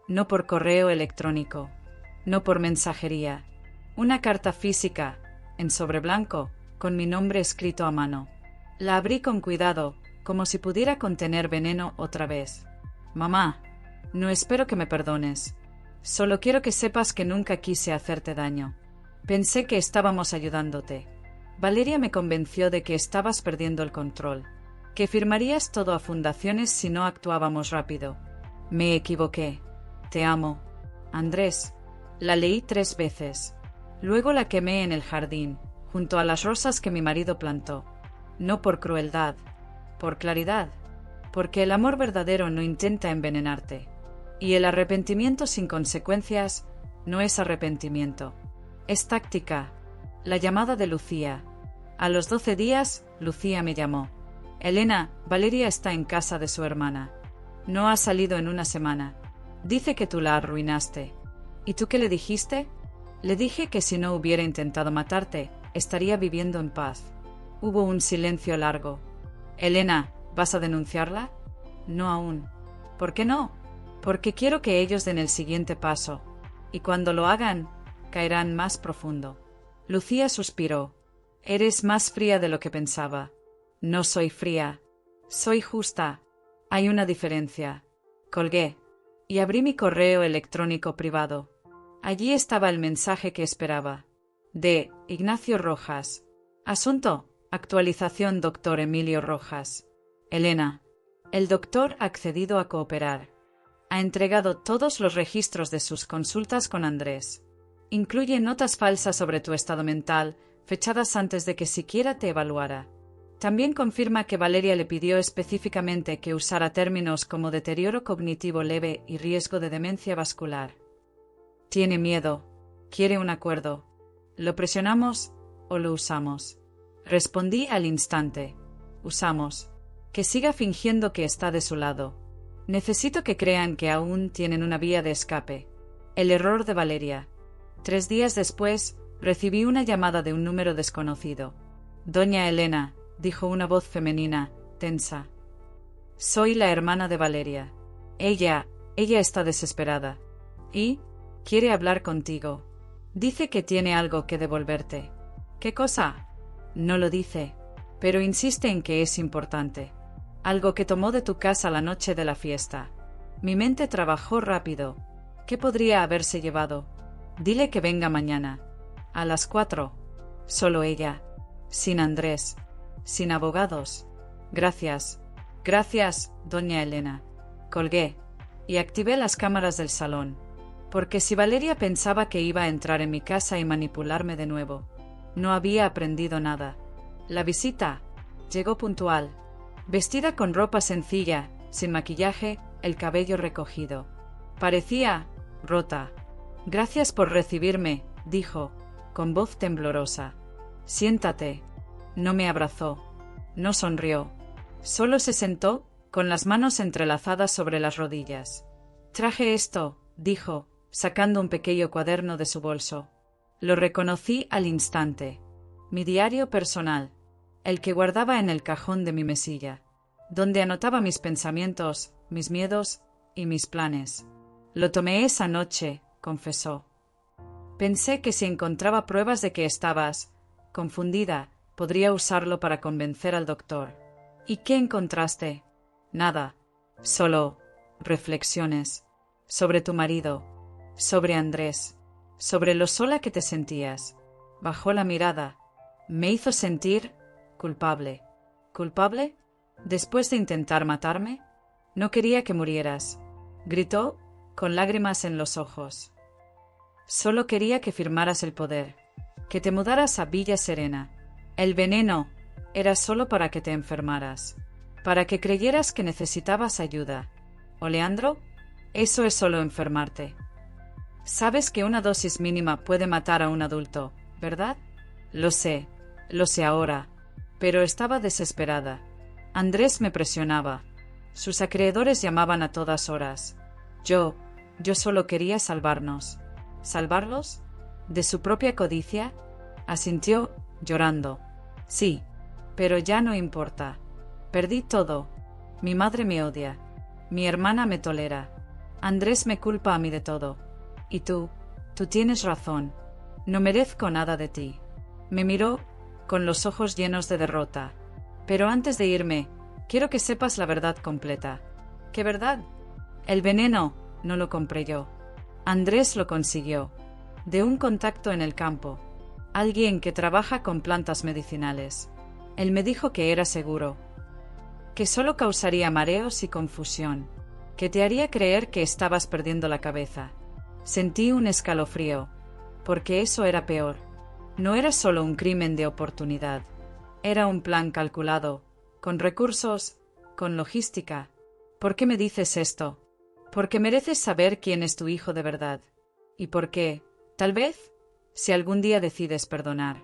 no por correo electrónico, no por mensajería. Una carta física, en sobre blanco, con mi nombre escrito a mano. La abrí con cuidado, como si pudiera contener veneno otra vez. Mamá, no espero que me perdones. Solo quiero que sepas que nunca quise hacerte daño. Pensé que estábamos ayudándote. Valeria me convenció de que estabas perdiendo el control, que firmarías todo a fundaciones si no actuábamos rápido. Me equivoqué. Te amo. Andrés. La leí 3 veces. Luego la quemé en el jardín, junto a las rosas que mi marido plantó. No por crueldad, por claridad, porque el amor verdadero no intenta envenenarte. Y el arrepentimiento sin consecuencias no es arrepentimiento. Es táctica. La llamada de Lucía. A los 12 días, Lucía me llamó. Elena, Valeria está en casa de su hermana. No ha salido en una semana. Dice que tú la arruinaste. ¿Y tú qué le dijiste? Le dije que si no hubiera intentado matarte, estaría viviendo en paz. Hubo un silencio largo. Elena, ¿vas a denunciarla? No aún. ¿Por qué no? Porque quiero que ellos den el siguiente paso. Y cuando lo hagan, caerán más profundo. Lucía suspiró. Eres más fría de lo que pensaba. No soy fría. Soy justa. Hay una diferencia. Colgué. Y abrí mi correo electrónico privado. Allí estaba el mensaje que esperaba. De Ignacio Rojas. Asunto. Actualización Dr. Emilio Rojas. Elena. El doctor ha accedido a cooperar. Ha entregado todos los registros de sus consultas con Andrés. Incluye notas falsas sobre tu estado mental, fechadas antes de que siquiera te evaluara. También confirma que Valeria le pidió específicamente que usara términos como deterioro cognitivo leve y riesgo de demencia vascular. Tiene miedo. Quiere un acuerdo. ¿Lo presionamos o lo usamos? Respondí al instante. Usamos. Que siga fingiendo que está de su lado. Necesito que crean que aún tienen una vía de escape. El error de Valeria. 3 días después, recibí una llamada de un número desconocido. Doña Elena, dijo una voz femenina, tensa. Soy la hermana de Valeria. Ella está desesperada. Y quiere hablar contigo. Dice que tiene algo que devolverte. ¿Qué cosa? No lo dice, pero insiste en que es importante. Algo que tomó de tu casa la noche de la fiesta. Mi mente trabajó rápido. ¿Qué podría haberse llevado? Dile que venga mañana. A las 4. Solo ella. Sin Andrés. Sin abogados. Gracias. Gracias, doña Elena. Colgué. Y activé las cámaras del salón. Porque si Valeria pensaba que iba a entrar en mi casa y manipularme de nuevo, no había aprendido nada. La visita llegó puntual. Vestida con ropa sencilla, sin maquillaje, el cabello recogido. Parecía rota. Gracias por recibirme, dijo, con voz temblorosa. Siéntate. No me abrazó. No sonrió. Solo se sentó, con las manos entrelazadas sobre las rodillas. Traje esto, dijo, sacando un pequeño cuaderno de su bolso. Lo reconocí al instante. Mi diario personal, el que guardaba en el cajón de mi mesilla, donde anotaba mis pensamientos, mis miedos y mis planes. Lo tomé esa noche, confesó. Pensé que si encontraba pruebas de que estabas confundida, podría usarlo para convencer al doctor. ¿Y qué encontraste? Nada, solo reflexiones sobre tu marido, sobre Andrés, sobre lo sola que te sentías. Bajó la mirada. Me hizo sentir culpable. ¿Culpable? ¿Después de intentar matarme? No quería que murieras, gritó con lágrimas en los ojos. Solo quería que firmaras el poder, que te mudaras a Villa Serena. El veneno era solo para que te enfermaras, para que creyeras que necesitabas ayuda. ¿O Leandro? Eso es solo enfermarte. Sabes que una dosis mínima puede matar a un adulto, ¿verdad? Lo sé ahora, pero estaba desesperada. Andrés me presionaba. Sus acreedores llamaban a todas horas. Yo solo quería salvarnos. ¿Salvarlos? ¿De su propia codicia? Asintió, llorando. Sí, pero ya no importa. Perdí todo. Mi madre me odia. Mi hermana me tolera. Andrés me culpa a mí de todo. Y tú tienes razón. No merezco nada de ti. Me miró con los ojos llenos de derrota. Pero antes de irme, quiero que sepas la verdad completa. ¿Qué verdad? El veneno no lo compré yo. Andrés lo consiguió. De un contacto en el campo. Alguien que trabaja con plantas medicinales. Él me dijo que era seguro. Que solo causaría mareos y confusión. Que te haría creer que estabas perdiendo la cabeza. Sentí un escalofrío. Porque eso era peor. No era solo un crimen de oportunidad. Era un plan calculado, con recursos, con logística. ¿Por qué me dices esto? Porque mereces saber quién es tu hijo de verdad. Y por qué, tal vez, si algún día decides perdonar.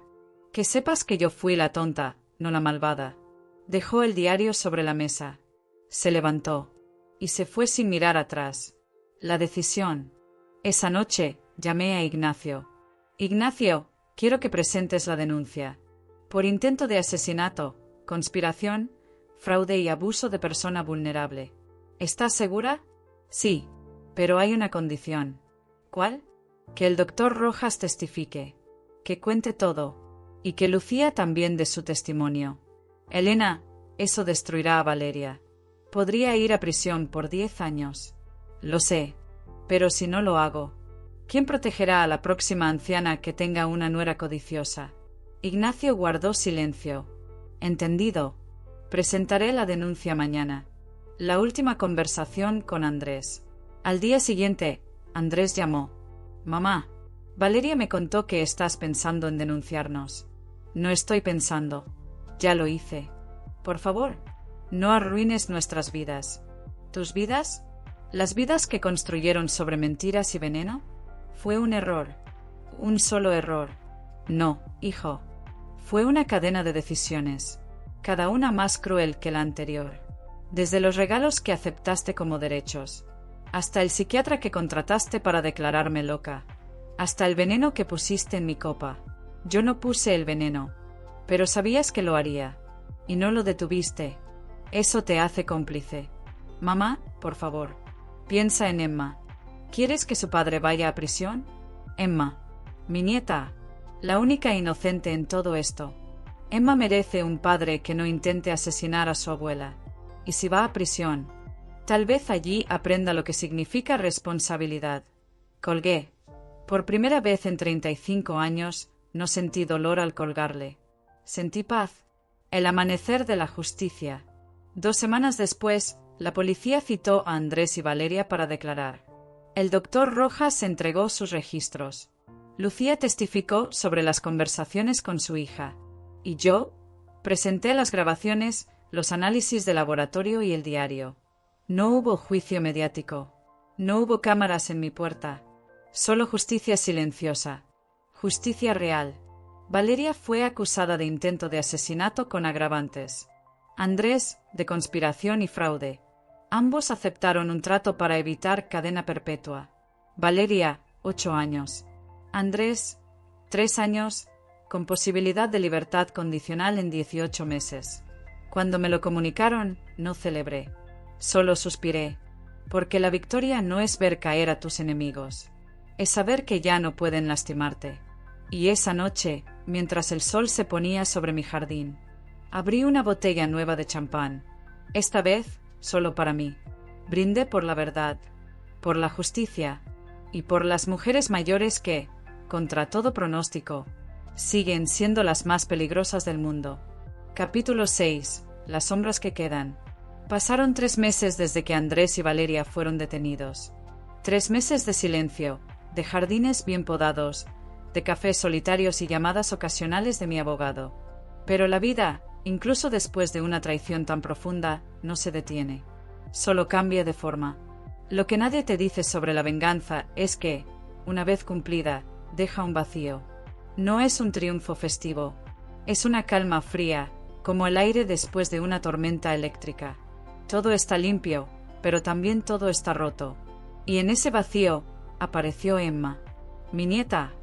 Que sepas que yo fui la tonta, no la malvada. Dejó el diario sobre la mesa. Se levantó. Y se fue sin mirar atrás. La decisión. Esa noche, llamé a Ignacio. Ignacio, quiero que presentes la denuncia. Por intento de asesinato, conspiración, fraude y abuso de persona vulnerable. ¿Estás segura? Sí, pero hay una condición. ¿Cuál? Que el doctor Rojas testifique. Que cuente todo. Y que Lucía también dé su testimonio. Elena, eso destruirá a Valeria. Podría ir a prisión por 10 años. Lo sé, pero si no lo hago, ¿quién protegerá a la próxima anciana que tenga una nuera codiciosa? Ignacio guardó silencio. Entendido. Presentaré la denuncia mañana. La última conversación con Andrés. Al día siguiente, Andrés llamó. Mamá, Valeria me contó que estás pensando en denunciarnos. No estoy pensando. Ya lo hice. Por favor, no arruines nuestras vidas. ¿Tus vidas? ¿Las vidas que construyeron sobre mentiras y veneno? Fue un error. Un solo error. No, hijo. Fue una cadena de decisiones, cada una más cruel que la anterior. Desde los regalos que aceptaste como derechos, hasta el psiquiatra que contrataste para declararme loca, hasta el veneno que pusiste en mi copa. Yo no puse el veneno, pero sabías que lo haría, y no lo detuviste. Eso te hace cómplice. Mamá, por favor, piensa en Emma. ¿Quieres que su padre vaya a prisión? Emma, mi nieta, la única inocente en todo esto. Emma merece un padre que no intente asesinar a su abuela. Y si va a prisión, tal vez allí aprenda lo que significa responsabilidad. Colgué. Por primera vez en 35 años, no sentí dolor al colgarle. Sentí paz. El amanecer de la justicia. 2 semanas después, la policía citó a Andrés y Valeria para declarar. El doctor Rojas entregó sus registros. Lucía testificó sobre las conversaciones con su hija. Y yo presenté las grabaciones, los análisis de laboratorio y el diario. No hubo juicio mediático. No hubo cámaras en mi puerta. Solo justicia silenciosa. Justicia real. Valeria fue acusada de intento de asesinato con agravantes. Andrés, de conspiración y fraude. Ambos aceptaron un trato para evitar cadena perpetua. Valeria, 8 años. Andrés, 3 años, con posibilidad de libertad condicional en 18 meses. Cuando me lo comunicaron, no celebré. Solo suspiré. Porque la victoria no es ver caer a tus enemigos. Es saber que ya no pueden lastimarte. Y esa noche, mientras el sol se ponía sobre mi jardín, abrí una botella nueva de champán. Esta vez, solo para mí. Brindé por la verdad, por la justicia y por las mujeres mayores que, contra todo pronóstico, siguen siendo las más peligrosas del mundo. Capítulo 6. Las sombras que quedan. Pasaron 3 meses desde que Andrés y Valeria fueron detenidos. 3 meses de silencio, de jardines bien podados, de cafés solitarios y llamadas ocasionales de mi abogado. Pero la vida, incluso después de una traición tan profunda, no se detiene. Solo cambia de forma. Lo que nadie te dice sobre la venganza es que, una vez cumplida, deja un vacío. No es un triunfo festivo. Es una calma fría, como el aire después de una tormenta eléctrica. Todo está limpio, pero también todo está roto. Y en ese vacío, apareció Emma, mi nieta,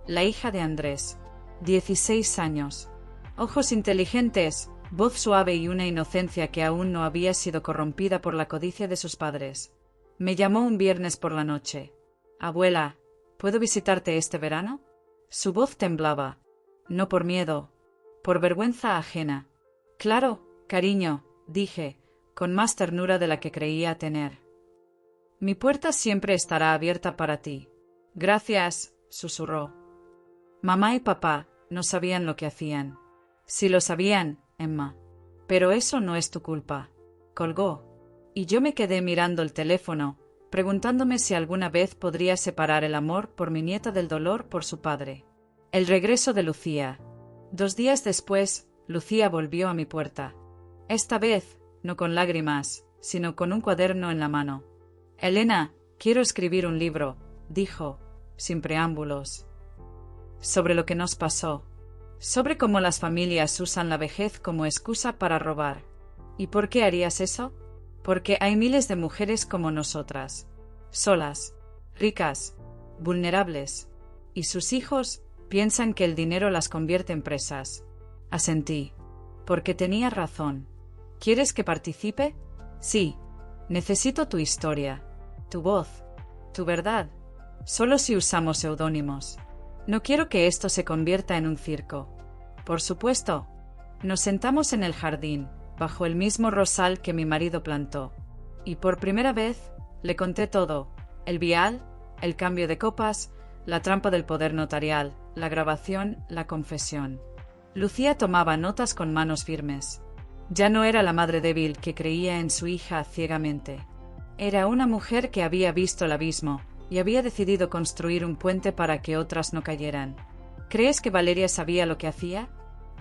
la hija de Andrés. 16 años. Ojos inteligentes, voz suave y una inocencia que aún no había sido corrompida por la codicia de sus padres. Me llamó un viernes por la noche. Abuela, ¿puedo visitarte este verano? Su voz temblaba. No por miedo, por vergüenza ajena. Claro, cariño, dije, con más ternura de la que creía tener. Mi puerta siempre estará abierta para ti. Gracias, susurró. Mamá y papá no sabían lo que hacían. Sí lo sabían, Emma. Pero eso no es tu culpa. Colgó. Y yo me quedé mirando el teléfono, preguntándome si alguna vez podría separar el amor por mi nieta del dolor por su padre. El regreso de Lucía. 2 días después, Lucía volvió a mi puerta. Esta vez, no con lágrimas, sino con un cuaderno en la mano. Elena, quiero escribir un libro, dijo, sin preámbulos. Sobre lo que nos pasó. Sobre cómo las familias usan la vejez como excusa para robar. ¿Y por qué harías eso? Porque hay miles de mujeres como nosotras. Solas, ricas, vulnerables. Y sus hijos piensan que el dinero las convierte en presas. Asentí. Porque tenía razón. ¿Quieres que participe? Sí. Necesito tu historia, tu voz, tu verdad. Solo si usamos seudónimos. No quiero que esto se convierta en un circo. Por supuesto. Nos sentamos en el jardín, bajo el mismo rosal que mi marido plantó. Y por primera vez, le conté todo. El vial, el cambio de copas, la trampa del poder notarial, la grabación, la confesión. Lucía tomaba notas con manos firmes. Ya no era la madre débil que creía en su hija ciegamente. Era una mujer que había visto el abismo y había decidido construir un puente para que otras no cayeran. ¿Crees que Valeria sabía lo que hacía?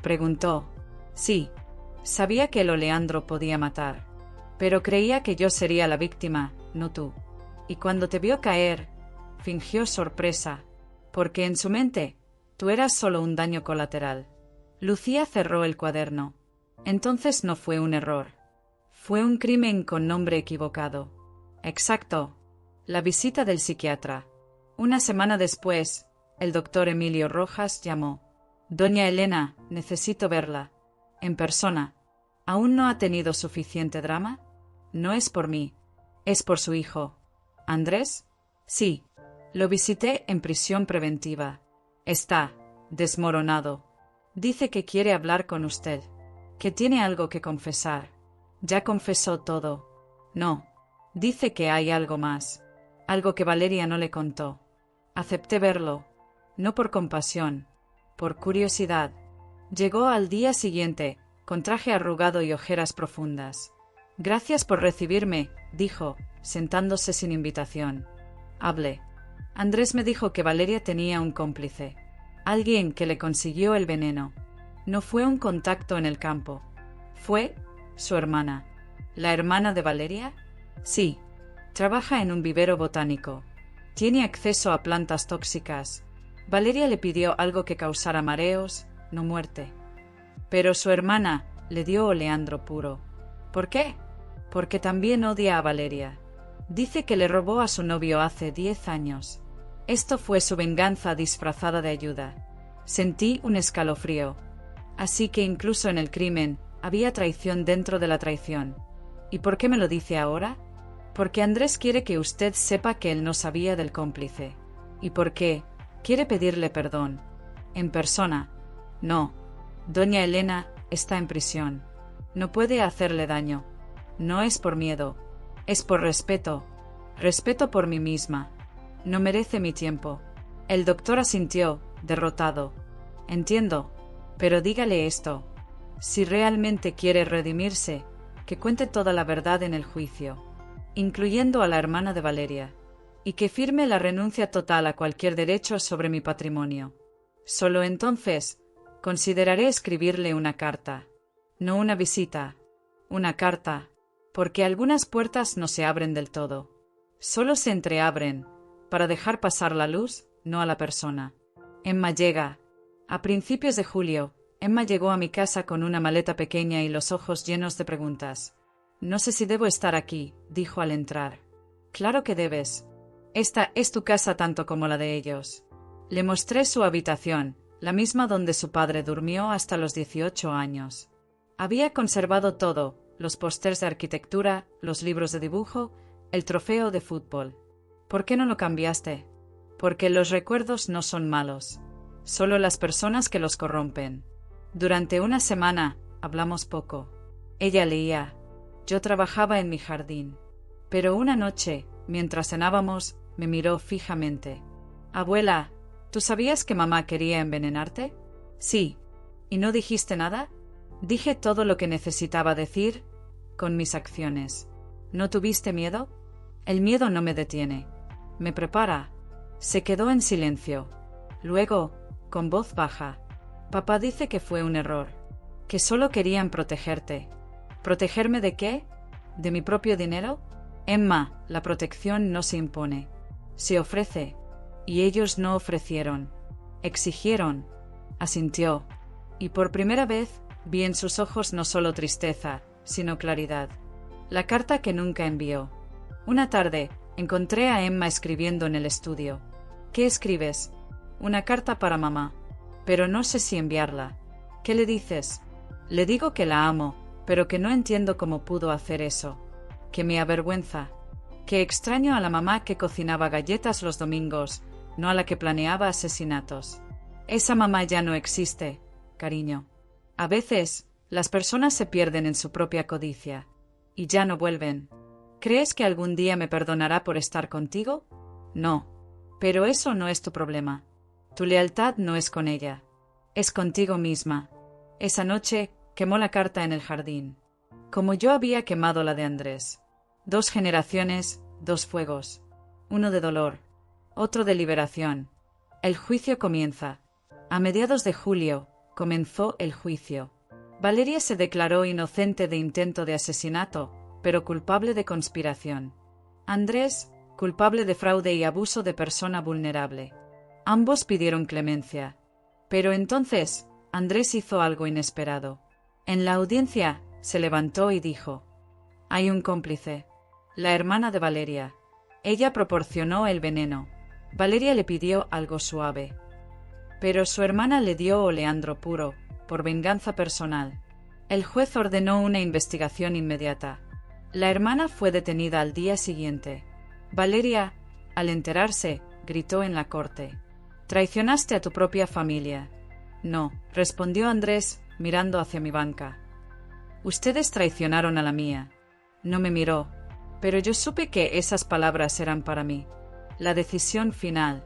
Preguntó. Sí, sabía que el Oleandro podía matar. Pero creía que yo sería la víctima, no tú. Y cuando te vio caer, fingió sorpresa, porque en su mente, tú eras solo un daño colateral. Lucía cerró el cuaderno. Entonces no fue un error. Fue un crimen con nombre equivocado. Exacto. La visita del psiquiatra. Una semana después, el doctor Emilio Rojas llamó. Doña Elena, necesito verla. En persona. ¿Aún no ha tenido suficiente drama? No es por mí. Es por su hijo. ¿Andrés? Sí. Lo visité en prisión preventiva. Está desmoronado. Dice que quiere hablar con usted. Que tiene algo que confesar. Ya confesó todo. No. Dice que hay algo más. Algo que Valeria no le contó. Acepté verlo. No por compasión. Por curiosidad. Llegó al día siguiente, con traje arrugado y ojeras profundas. Gracias por recibirme, dijo, sentándose sin invitación. Hablé. Andrés me dijo que Valeria tenía un cómplice. Alguien que le consiguió el veneno. No fue un contacto en el campo. Fue su hermana. ¿La hermana de Valeria? Sí. Trabaja en un vivero botánico. Tiene acceso a plantas tóxicas. Valeria le pidió algo que causara mareos, no muerte. Pero su hermana le dio oleandro puro. ¿Por qué? Porque también odia a Valeria. Dice que le robó a su novio hace 10 años. Esto fue su venganza disfrazada de ayuda. Sentí un escalofrío. Así que incluso en el crimen, había traición dentro de la traición. ¿Y por qué me lo dice ahora? Porque Andrés quiere que usted sepa que él no sabía del cómplice. ¿Y por qué? Quiere pedirle perdón. En persona. No. Doña Elena está en prisión. No puede hacerle daño. No es por miedo. Es por respeto. Respeto por mí misma. No merece mi tiempo. El doctor asintió, derrotado. Entiendo. Pero dígale esto. Si realmente quiere redimirse, que cuente toda la verdad en el juicio, incluyendo a la hermana de Valeria, y que firme la renuncia total a cualquier derecho sobre mi patrimonio. Solo entonces consideraré escribirle una carta. No una visita. Una carta. Porque algunas puertas no se abren del todo. Solo se entreabren, para dejar pasar la luz, no a la persona. Emma llega. A principios de julio, Emma llegó a mi casa con una maleta pequeña y los ojos llenos de preguntas. No sé si debo estar aquí, dijo al entrar. Claro que debes. Esta es tu casa tanto como la de ellos. Le mostré su habitación, la misma donde su padre durmió hasta los 18 años. Había conservado todo, los pósters de arquitectura, los libros de dibujo, el trofeo de fútbol. ¿Por qué no lo cambiaste? Porque los recuerdos no son malos. Solo las personas que los corrompen. Durante una semana, hablamos poco. Ella leía. Yo trabajaba en mi jardín. Pero una noche, mientras cenábamos, me miró fijamente. Abuela, ¿tú sabías que mamá quería envenenarte? Sí. ¿Y no dijiste nada? Dije todo lo que necesitaba decir, con mis acciones. ¿No tuviste miedo? El miedo no me detiene. Me prepara. Se quedó en silencio. Luego, con voz baja. Papá dice que fue un error. Que solo querían protegerte. ¿Protegerme de qué? ¿De mi propio dinero? Emma, la protección no se impone. Se ofrece. Y ellos no ofrecieron. Exigieron. Asintió. Y por primera vez, vi en sus ojos no solo tristeza, sino claridad. La carta que nunca envió. Una tarde, encontré a Emma escribiendo en el estudio. ¿Qué escribes? Una carta para mamá. Pero no sé si enviarla. ¿Qué le dices? Le digo que la amo, pero que no entiendo cómo pudo hacer eso. Que me avergüenza. Que extraño a la mamá que cocinaba galletas los domingos, no a la que planeaba asesinatos. Esa mamá ya no existe, cariño. A veces, las personas se pierden en su propia codicia. Y ya no vuelven. ¿Crees que algún día me perdonará por estar contigo? No. Pero eso no es tu problema. Tu lealtad no es con ella. Es contigo misma. Esa noche quemó la carta en el jardín. Como yo había quemado la de Andrés. 2 generaciones, 2 fuegos. Uno de dolor. Otro de liberación. El juicio comienza. A mediados de julio, comenzó el juicio. Valeria se declaró inocente de intento de asesinato, pero culpable de conspiración. Andrés, culpable de fraude y abuso de persona vulnerable. Ambos pidieron clemencia. Pero entonces, Andrés hizo algo inesperado. En la audiencia, se levantó y dijo: «Hay un cómplice. La hermana de Valeria. Ella proporcionó el veneno. Valeria le pidió algo suave. Pero su hermana le dio oleandro puro, por venganza personal. El juez ordenó una investigación inmediata. La hermana fue detenida al día siguiente. Valeria, al enterarse, gritó en la corte: «Traicionaste a tu propia familia». «No», respondió Andrés, mirando hacia mi banca. «Ustedes traicionaron a la mía». No me miró, pero yo supe que esas palabras eran para mí. La decisión final.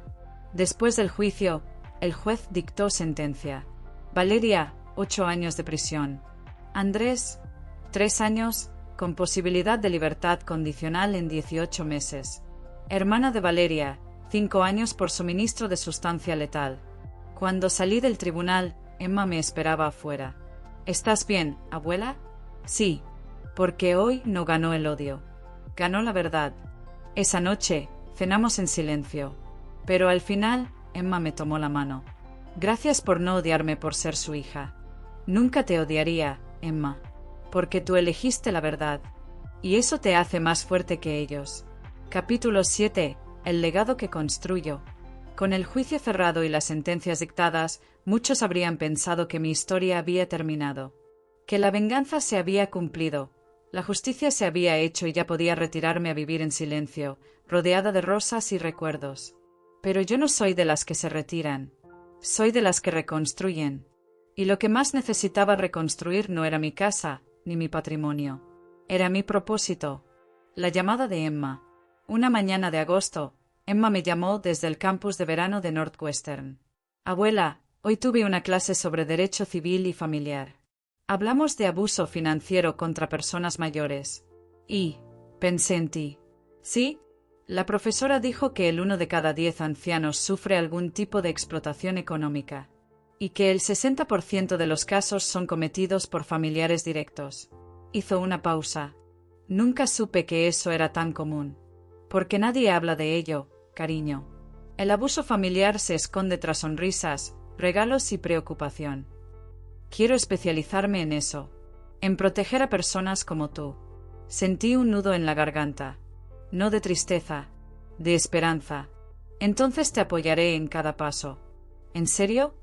Después del juicio, el juez dictó sentencia. Valeria, 8 años de prisión. Andrés, 3 años, con posibilidad de libertad condicional en 18 meses. Hermana de Valeria, 5 años por suministro de sustancia letal. Cuando salí del tribunal, Emma me esperaba afuera. «¿Estás bien, abuela?» «Sí, porque hoy no ganó el odio. Ganó la verdad». Esa noche, cenamos en silencio. Pero al final, Emma me tomó la mano. «Gracias por no odiarme por ser su hija. Nunca te odiaría, Emma, porque tú elegiste la verdad. Y eso te hace más fuerte que ellos». Capítulo 7. El legado que construyo. Con el juicio cerrado y las sentencias dictadas, muchos habrían pensado que mi historia había terminado, que la venganza se había cumplido, la justicia se había hecho y ya podía retirarme a vivir en silencio, rodeada de rosas y recuerdos. Pero yo no soy de las que se retiran, soy de las que reconstruyen. Y lo que más necesitaba reconstruir no era mi casa, ni mi patrimonio. Era mi propósito. La llamada de Emma. Una mañana de agosto, Emma me llamó desde el campus de verano de Northwestern. Abuela, hoy tuve una clase sobre derecho civil y familiar. Hablamos de abuso financiero contra personas mayores. Y pensé en ti. ¿Sí? La profesora dijo que el 1 de cada 10 ancianos sufre algún tipo de explotación económica, y que el 60% de los casos son cometidos por familiares directos. Hizo una pausa. Nunca supe que eso era tan común. Porque nadie habla de ello, cariño. El abuso familiar se esconde tras sonrisas, regalos y preocupación. Quiero especializarme en eso, en proteger a personas como tú. Sentí un nudo en la garganta. No de tristeza, de esperanza. Entonces te apoyaré en cada paso. ¿En serio?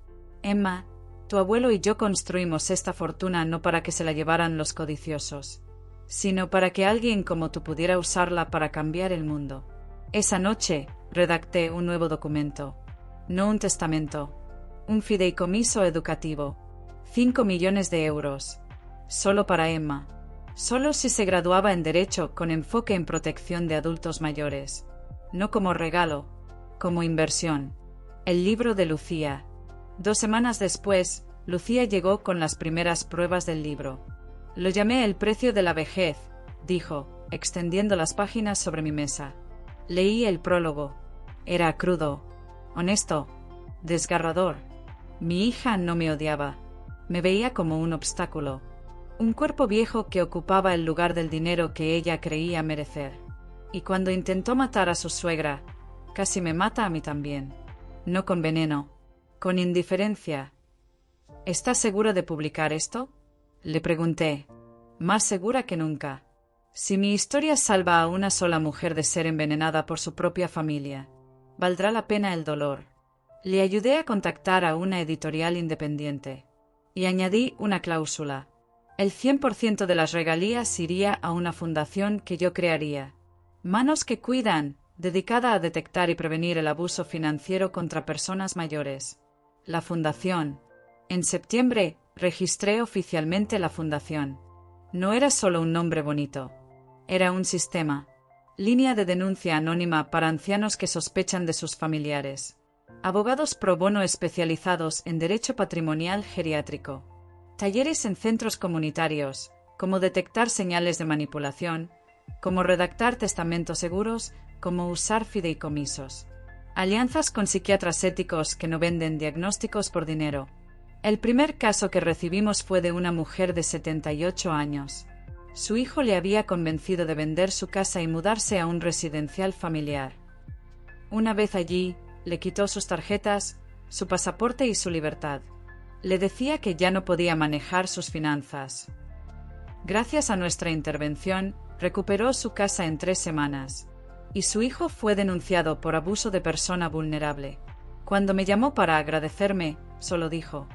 Emma, tu abuelo y yo construimos esta fortuna no para que se la llevaran los codiciosos, sino para que alguien como tú pudiera usarla para cambiar el mundo. Esa noche, redacté un nuevo documento. No un testamento. Un fideicomiso educativo. 5 millones de euros. Solo para Emma. Solo si se graduaba en Derecho con enfoque en protección de adultos mayores. No como regalo, como inversión. El libro de Lucía. 2 semanas después, Lucía llegó con las primeras pruebas del libro. Lo llamé El precio de la vejez, dijo, extendiendo las páginas sobre mi mesa. Leí el prólogo. Era crudo, honesto, desgarrador. Mi hija no me odiaba. Me veía como un obstáculo. Un cuerpo viejo que ocupaba el lugar del dinero que ella creía merecer. Y cuando intentó matar a su suegra, casi me mata a mí también. No con veneno, con indiferencia. ¿Estás segura de publicar esto? Le pregunté. Más segura que nunca. Si mi historia salva a una sola mujer de ser envenenada por su propia familia, valdrá la pena el dolor. Le ayudé a contactar a una editorial independiente. Y añadí una cláusula. El 100% de las regalías iría a una fundación que yo crearía. Manos que cuidan, dedicada a detectar y prevenir el abuso financiero contra personas mayores. La fundación. En septiembre, registré oficialmente la fundación. No era solo un nombre bonito. Era un sistema. Línea de denuncia anónima para ancianos que sospechan de sus familiares. Abogados pro bono especializados en derecho patrimonial geriátrico. Talleres en centros comunitarios, cómo detectar señales de manipulación, cómo redactar testamentos seguros, cómo usar fideicomisos. Alianzas con psiquiatras éticos que no venden diagnósticos por dinero. El primer caso que recibimos fue de una mujer de 78 años. Su hijo le había convencido de vender su casa y mudarse a un residencial familiar. Una vez allí, le quitó sus tarjetas, su pasaporte y su libertad. Le decía que ya no podía manejar sus finanzas. Gracias a nuestra intervención, recuperó su casa en 3 semanas. Y su hijo fue denunciado por abuso de persona vulnerable. Cuando me llamó para agradecerme, solo dijo: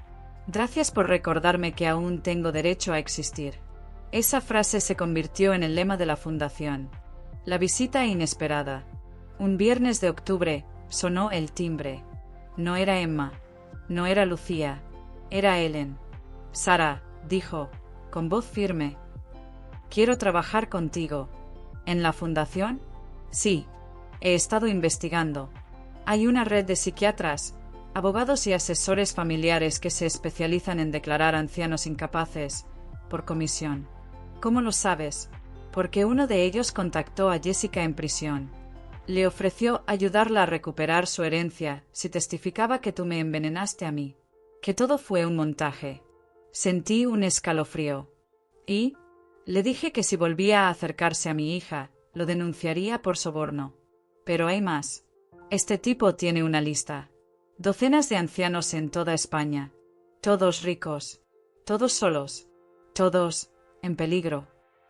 «Gracias por recordarme que aún tengo derecho a existir». Esa frase se convirtió en el lema de la fundación. La visita inesperada. Un viernes de octubre, sonó el timbre. No era Emma, no era Lucía, era Ellen. «Sara», dijo, con voz firme, «quiero trabajar contigo». ¿En la fundación? Sí, he estado investigando. Hay una red de psiquiatras, abogados y asesores familiares que se especializan en declarar ancianos incapaces, por comisión. ¿Cómo lo sabes? Porque uno de ellos contactó a Jessica en prisión. Le ofreció ayudarla a recuperar su herencia si testificaba que tú me envenenaste a mí. Que todo fue un montaje. Sentí un escalofrío. Y le dije que si volvía a acercarse a mi hija, lo denunciaría por soborno. Pero hay más. Este tipo tiene una lista. Docenas de ancianos en toda España. Todos ricos. Todos solos. Todos en peligro.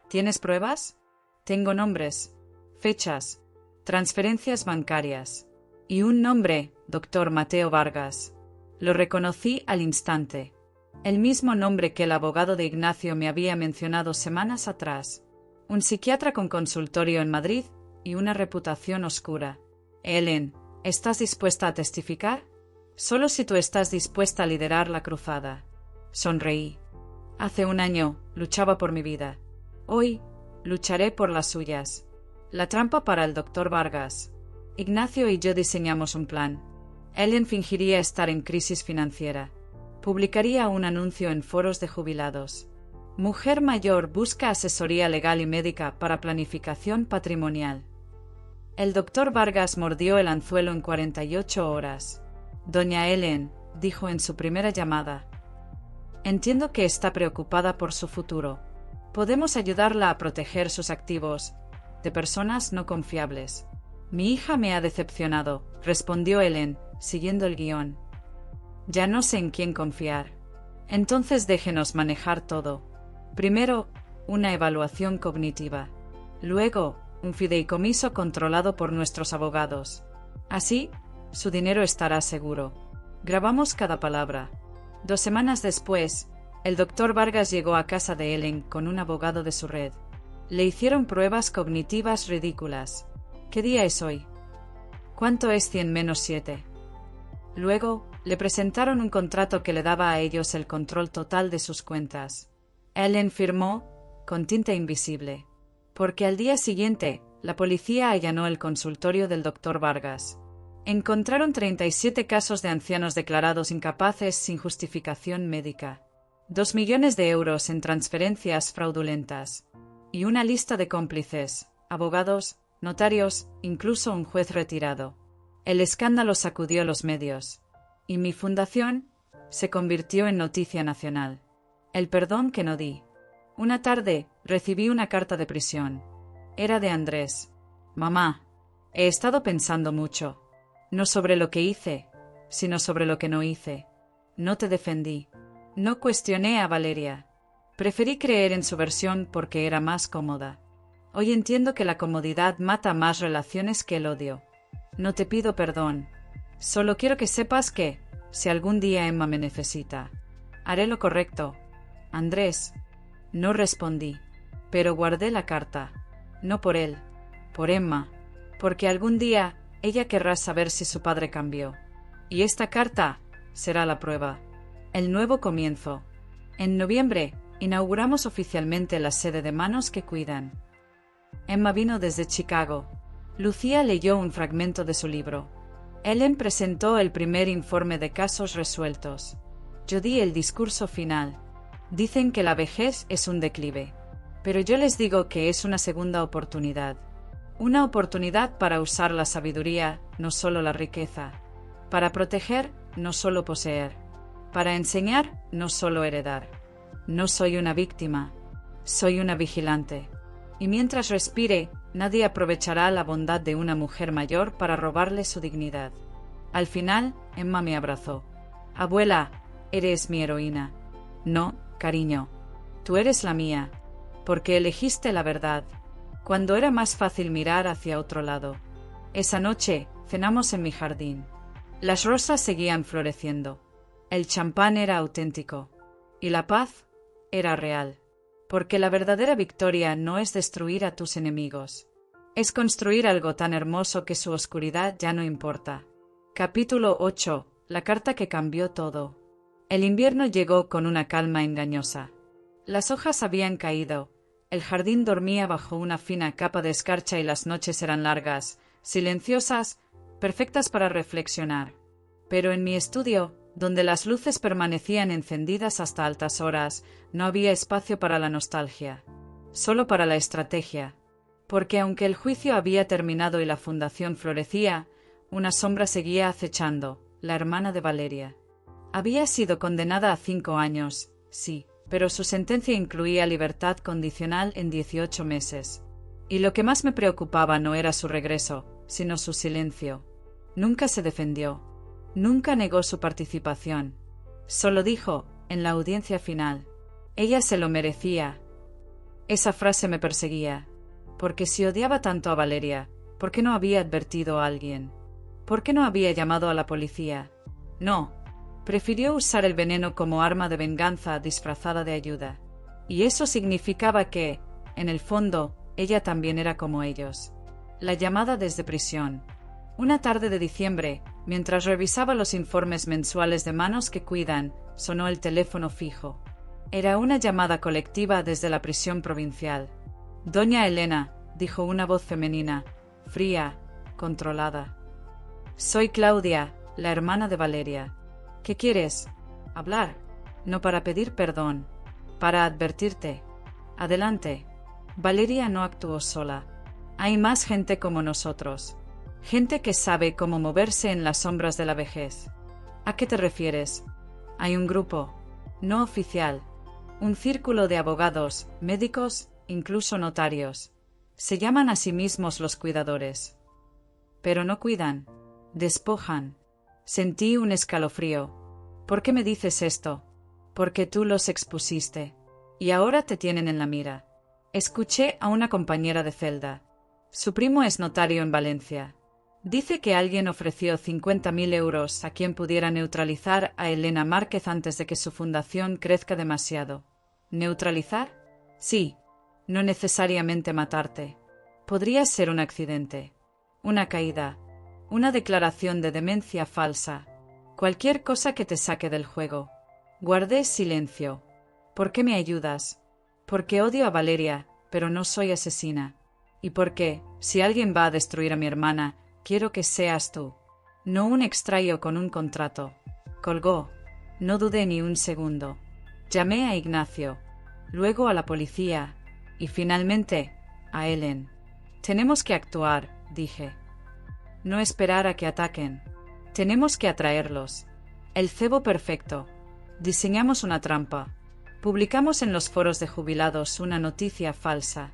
¿Tienes pruebas? Tengo nombres, fechas, transferencias bancarias. Y un nombre, doctor Mateo Vargas. Lo reconocí al instante. El mismo nombre que el abogado de Ignacio me había mencionado semanas atrás. Un psiquiatra con consultorio en Madrid y una reputación oscura. Ellen, ¿estás dispuesta a testificar? Solo si tú estás dispuesta a liderar la cruzada. Sonreí. Hace un año luchaba por mi vida. Hoy lucharé por las suyas. La trampa para el doctor Vargas. Ignacio y yo diseñamos un plan. Ellen fingiría estar en crisis financiera. Publicaría un anuncio en foros de jubilados. Mujer mayor busca asesoría legal y médica para planificación patrimonial. El doctor Vargas mordió el anzuelo en 48 horas. Doña Ellen, dijo en su primera llamada. Entiendo que está preocupada por su futuro. Podemos ayudarla a proteger sus activos de personas no confiables. Mi hija me ha decepcionado, respondió Ellen, siguiendo el guión. Ya no sé en quién confiar. Entonces déjenos manejar todo. Primero, una evaluación cognitiva. Luego, un fideicomiso controlado por nuestros abogados. Así, su dinero estará seguro. Grabamos cada palabra. 2 semanas después, el doctor Vargas llegó a casa de Ellen con un abogado de su red. Le hicieron pruebas cognitivas ridículas. ¿Qué día es hoy? ¿Cuánto es 100 menos 7? Luego, le presentaron un contrato que le daba a ellos el control total de sus cuentas. Ellen firmó, con tinta invisible. Porque al día siguiente, la policía allanó el consultorio del doctor Vargas. Encontraron 37 casos de ancianos declarados incapaces sin justificación médica. 2 millones de euros en transferencias fraudulentas. Y una lista de cómplices, abogados, notarios, incluso un juez retirado. El escándalo sacudió los medios. Y mi fundación se convirtió en noticia nacional. El perdón que no di. Una tarde, recibí una carta de prisión. Era de Andrés. Mamá, he estado pensando mucho. No sobre lo que hice, sino sobre lo que no hice. No te defendí. No cuestioné a Valeria. Preferí creer en su versión porque era más cómoda. Hoy entiendo que la comodidad mata más relaciones que el odio. No te pido perdón. Solo quiero que sepas que, si algún día Emma me necesita, haré lo correcto. Andrés. No respondí, pero guardé la carta. No por él, por Emma, porque algún día ella querrá saber si su padre cambió. Y esta carta será la prueba. El nuevo comienzo. En noviembre, inauguramos oficialmente la sede de Manos que Cuidan. Emma vino desde Chicago. Lucía leyó un fragmento de su libro. Ellen presentó el primer informe de casos resueltos. Yo di el discurso final. Dicen que la vejez es un declive. Pero yo les digo que es una segunda oportunidad. Una oportunidad para usar la sabiduría, no solo la riqueza. Para proteger, no solo poseer. Para enseñar, no solo heredar. No soy una víctima. Soy una vigilante. Y mientras respire, nadie aprovechará la bondad de una mujer mayor para robarle su dignidad. Al final, Emma me abrazó. Abuela, eres mi heroína. No, cariño. Tú eres la mía. Porque elegiste la verdad. Cuando era más fácil mirar hacia otro lado. Esa noche, cenamos en mi jardín. Las rosas seguían floreciendo. El champán era auténtico. Y la paz era real. Porque la verdadera victoria no es destruir a tus enemigos. Es construir algo tan hermoso que su oscuridad ya no importa. Capítulo 8. La carta que cambió todo. El invierno llegó con una calma engañosa. Las hojas habían caído. El jardín dormía bajo una fina capa de escarcha y las noches eran largas, silenciosas, perfectas para reflexionar. Pero en mi estudio, donde las luces permanecían encendidas hasta altas horas, no había espacio para la nostalgia, solo para la estrategia. Porque aunque el juicio había terminado y la fundación florecía, una sombra seguía acechando, la hermana de Valeria. Había sido condenada a 5 años, sí, pero su sentencia incluía libertad condicional en 18 meses. Y lo que más me preocupaba no era su regreso, sino su silencio. Nunca se defendió. Nunca negó su participación. Solo dijo, en la audiencia final, ella se lo merecía. Esa frase me perseguía. Porque si odiaba tanto a Valeria, ¿por qué no había advertido a alguien? ¿Por qué no había llamado a la policía? No. Prefirió usar el veneno como arma de venganza disfrazada de ayuda. Y eso significaba que, en el fondo, ella también era como ellos. La llamada desde prisión. Una tarde de diciembre, mientras revisaba los informes mensuales de Manos que Cuidan, sonó el teléfono fijo. Era una llamada colectiva desde la prisión provincial. «Doña Elena», dijo una voz femenina, fría, controlada. «Soy Claudia, la hermana de Valeria. ¿Qué quieres? ¿Hablar? No para pedir perdón. Para advertirte. Adelante». Valeria no actuó sola. Hay más gente como nosotros. Gente que sabe cómo moverse en las sombras de la vejez. ¿A qué te refieres? Hay un grupo, no oficial, un círculo de abogados, médicos, incluso notarios. Se llaman a sí mismos los cuidadores. Pero no cuidan, despojan. Sentí un escalofrío. ¿Por qué me dices esto? Porque tú los expusiste. Y ahora te tienen en la mira. Escuché a una compañera de celda. Su primo es notario en Valencia. Dice que alguien ofreció 50.000 euros a quien pudiera neutralizar a Elena Márquez antes de que su fundación crezca demasiado. ¿Neutralizar? Sí. No necesariamente matarte. Podría ser un accidente, una caída, una declaración de demencia falsa, cualquier cosa que te saque del juego. Guardé silencio. ¿Por qué me ayudas? Porque odio a Valeria, pero no soy asesina. Y porque, si alguien va a destruir a mi hermana, quiero que seas tú. No un extraño con un contrato. Colgó. No dudé ni un segundo. Llamé a Ignacio, luego a la policía, y finalmente, a Ellen. Tenemos que actuar, dije. No esperar a que ataquen. Tenemos que atraerlos. El cebo perfecto. Diseñamos una trampa. Publicamos en los foros de jubilados una noticia falsa.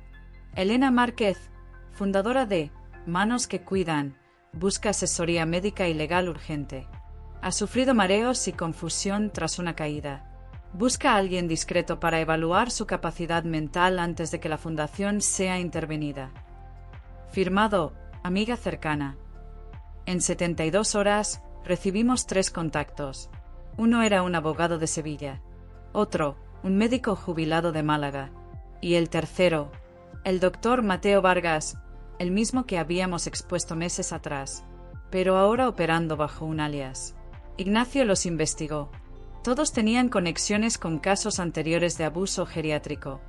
Elena Márquez, fundadora de Manos que Cuidan, busca asesoría médica y legal urgente. Ha sufrido mareos y confusión tras una caída. Busca a alguien discreto para evaluar su capacidad mental antes de que la fundación sea intervenida. Firmado, amiga cercana. En 72 horas, recibimos 3 contactos. Uno era un abogado de Sevilla. Otro, un médico jubilado de Málaga. Y el tercero, el doctor Mateo Vargas, el mismo que habíamos expuesto meses atrás, pero ahora operando bajo un alias. Ignacio los investigó. Todos tenían conexiones con casos anteriores de abuso geriátrico.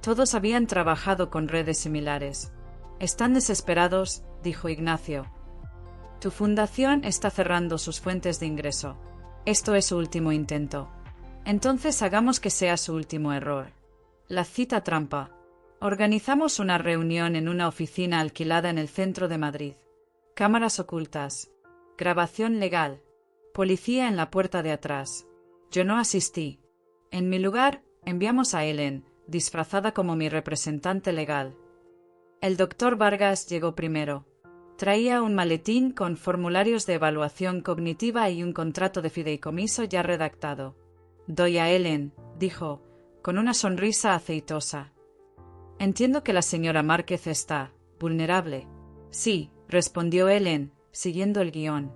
Todos habían trabajado con redes similares. Están desesperados, dijo Ignacio. Tu fundación está cerrando sus fuentes de ingreso. Esto es su último intento. Entonces hagamos que sea su último error. La cita trampa. Organizamos una reunión en una oficina alquilada en el centro de Madrid. Cámaras ocultas. Grabación legal. Policía en la puerta de atrás. Yo no asistí. En mi lugar, enviamos a Ellen, disfrazada como mi representante legal. El doctor Vargas llegó primero. Traía un maletín con formularios de evaluación cognitiva y un contrato de fideicomiso ya redactado. Doy a Ellen, dijo, con una sonrisa aceitosa. Entiendo que la señora Márquez está vulnerable. Sí, respondió Ellen, siguiendo el guión.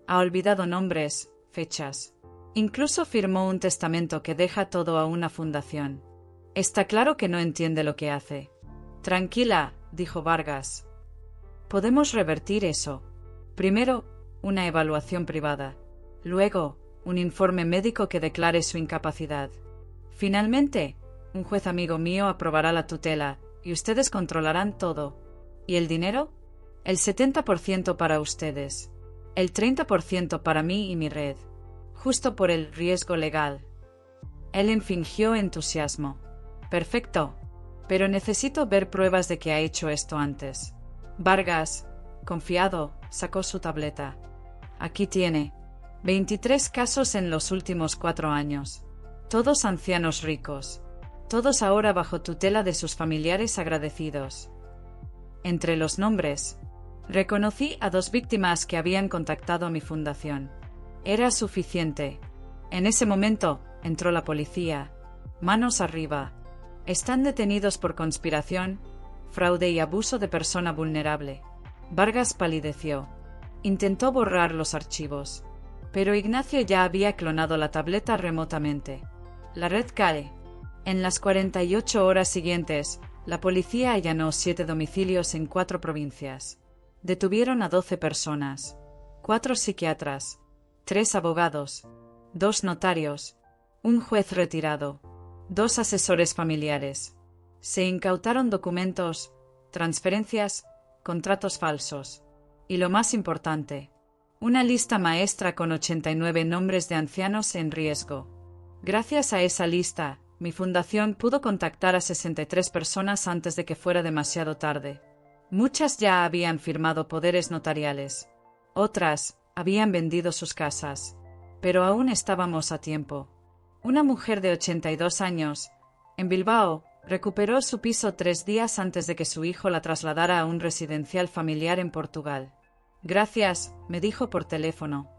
Ha olvidado nombres, fechas. Incluso firmó un testamento que deja todo a una fundación. Está claro que no entiende lo que hace. Tranquila, dijo Vargas. Podemos revertir eso. Primero, una evaluación privada. Luego, un informe médico que declare su incapacidad. Finalmente, un juez amigo mío aprobará la tutela y ustedes controlarán todo. ¿Y el dinero? El 70% para ustedes. El 30% para mí y mi red. Justo por el riesgo legal. Ellen fingió entusiasmo. Perfecto. Pero necesito ver pruebas de que ha hecho esto antes. Vargas, confiado, sacó su tableta. Aquí tiene. 23 casos en los últimos 4 años. Todos ancianos ricos. Todos ahora bajo tutela de sus familiares agradecidos. Entre los nombres, reconocí a 2 víctimas que habían contactado a mi fundación. Era suficiente. En ese momento, entró la policía. Manos arriba. Están detenidos por conspiración, fraude y abuso de persona vulnerable. Vargas palideció. Intentó borrar los archivos. Pero Ignacio ya había clonado la tableta remotamente. La red cae. En las 48 horas siguientes, la policía allanó 7 domicilios en 4 provincias. Detuvieron a 12 personas, 4 psiquiatras, 3 abogados, 2 notarios, un juez retirado, 2 asesores familiares. Se incautaron documentos, transferencias, contratos falsos. Y lo más importante, una lista maestra con 89 nombres de ancianos en riesgo. Gracias a esa lista, mi fundación pudo contactar a 63 personas antes de que fuera demasiado tarde. Muchas ya habían firmado poderes notariales. Otras habían vendido sus casas. Pero aún estábamos a tiempo. Una mujer de 82 años, en Bilbao, recuperó su piso 3 días antes de que su hijo la trasladara a un residencial familiar en Portugal. Gracias, me dijo por teléfono.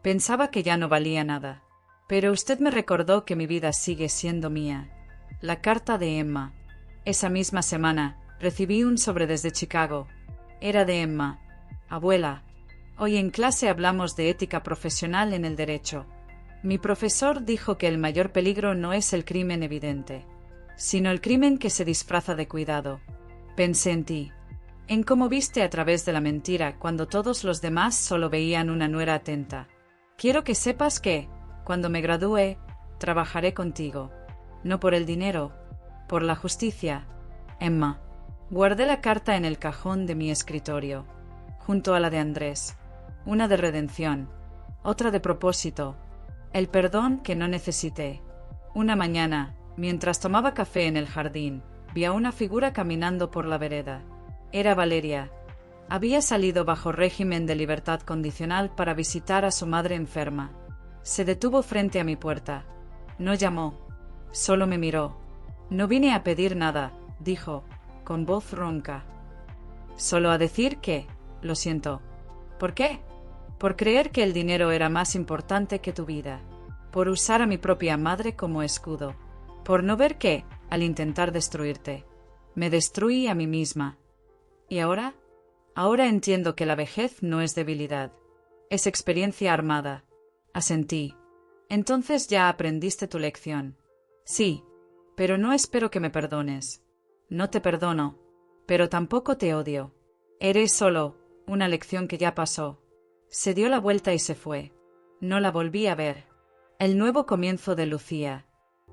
Pensaba que ya no valía nada. Pero usted me recordó que mi vida sigue siendo mía. La carta de Emma. Esa misma semana, recibí un sobre desde Chicago. Era de Emma. Abuela, hoy en clase hablamos de ética profesional en el derecho. Mi profesor dijo que el mayor peligro no es el crimen evidente, sino el crimen que se disfraza de cuidado. Pensé en ti, en cómo viste a través de la mentira cuando todos los demás solo veían una nuera atenta. Quiero que sepas que, cuando me gradúe, trabajaré contigo. No por el dinero, por la justicia. Emma. Guardé la carta en el cajón de mi escritorio, junto a la de Andrés. Una de redención, otra de propósito. El perdón que no necesité. Una mañana, mientras tomaba café en el jardín, vi a una figura caminando por la vereda. Era Valeria. Había salido bajo régimen de libertad condicional para visitar a su madre enferma. Se detuvo frente a mi puerta. No llamó. Solo me miró. No vine a pedir nada, dijo, con voz ronca. Solo a decir que, lo siento. ¿Por qué? Por creer que el dinero era más importante que tu vida. Por usar a mi propia madre como escudo. Por no ver que, al intentar destruirte, me destruí a mí misma. ¿Y ahora? Ahora entiendo que la vejez no es debilidad. Es experiencia armada. Asentí. Entonces ya aprendiste tu lección. Sí, pero no espero que me perdones. No te perdono, pero tampoco te odio. Eres solo una lección que ya pasó. Se dio la vuelta y se fue. No la volví a ver. El nuevo comienzo de Lucía.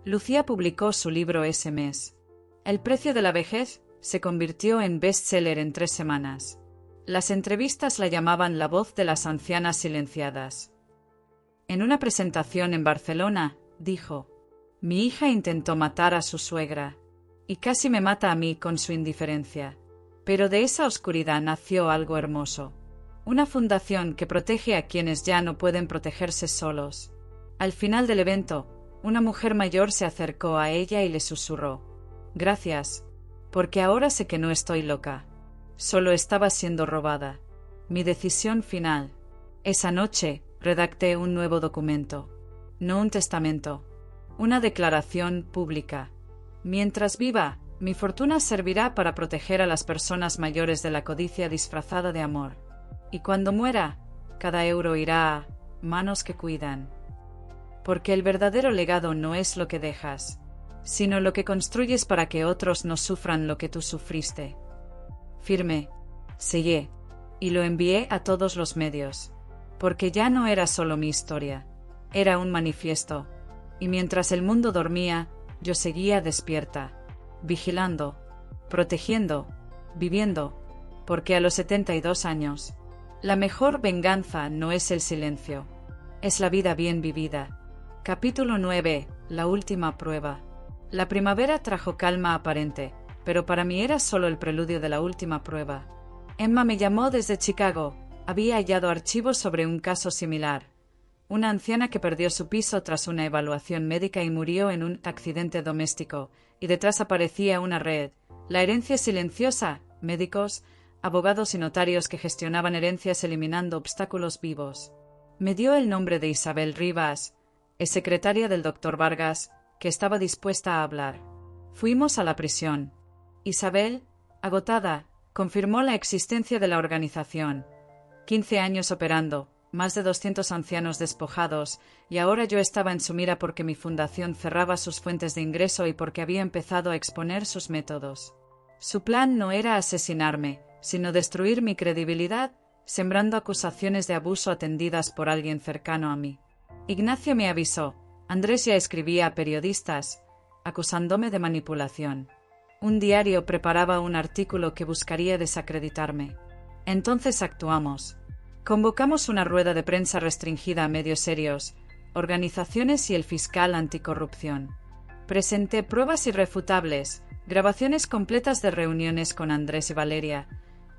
Lucía publicó su libro ese mes. El precio de la vejez se convirtió en bestseller en 3 semanas. Las entrevistas la llamaban la voz de las ancianas silenciadas. En una presentación en Barcelona, dijo: mi hija intentó matar a su suegra, y casi me mata a mí con su indiferencia. Pero de esa oscuridad nació algo hermoso. Una fundación que protege a quienes ya no pueden protegerse solos. Al final del evento, una mujer mayor se acercó a ella y le susurró: gracias, porque ahora sé que no estoy loca. Solo estaba siendo robada. Mi decisión final. Esa noche, redacté un nuevo documento. No un testamento. Una declaración pública. Mientras viva, mi fortuna servirá para proteger a las personas mayores de la codicia disfrazada de amor. Y cuando muera, cada euro irá a manos que cuidan. Porque el verdadero legado no es lo que dejas, sino lo que construyes para que otros no sufran lo que tú sufriste. Firmé, sellé, y lo envié a todos los medios, porque ya no era solo mi historia, era un manifiesto, y mientras el mundo dormía, yo seguía despierta, vigilando, protegiendo, viviendo, porque a los 72 años, la mejor venganza no es el silencio, es la vida bien vivida. Capítulo 9. La última prueba. La primavera trajo calma aparente, pero para mí era solo el preludio de la última prueba. Emma me llamó desde Chicago. Había hallado archivos sobre un caso similar. Una anciana que perdió su piso tras una evaluación médica y murió en un accidente doméstico, y detrás aparecía una red, la herencia silenciosa, médicos, abogados y notarios que gestionaban herencias eliminando obstáculos vivos. Me dio el nombre de Isabel Rivas, secretaria del doctor Vargas, que estaba dispuesta a hablar. Fuimos a la prisión. Isabel, agotada, confirmó la existencia de la organización. 15 años operando, más de 200 ancianos despojados, y ahora yo estaba en su mira porque mi fundación cerraba sus fuentes de ingreso y porque había empezado a exponer sus métodos. Su plan no era asesinarme, sino destruir mi credibilidad, sembrando acusaciones de abuso atendidas por alguien cercano a mí. Ignacio me avisó. Andrés ya escribía a periodistas, acusándome de manipulación. Un diario preparaba un artículo que buscaría desacreditarme. Entonces actuamos. Convocamos una rueda de prensa restringida a medios serios, organizaciones y el fiscal anticorrupción. Presenté pruebas irrefutables, grabaciones completas de reuniones con Andrés y Valeria,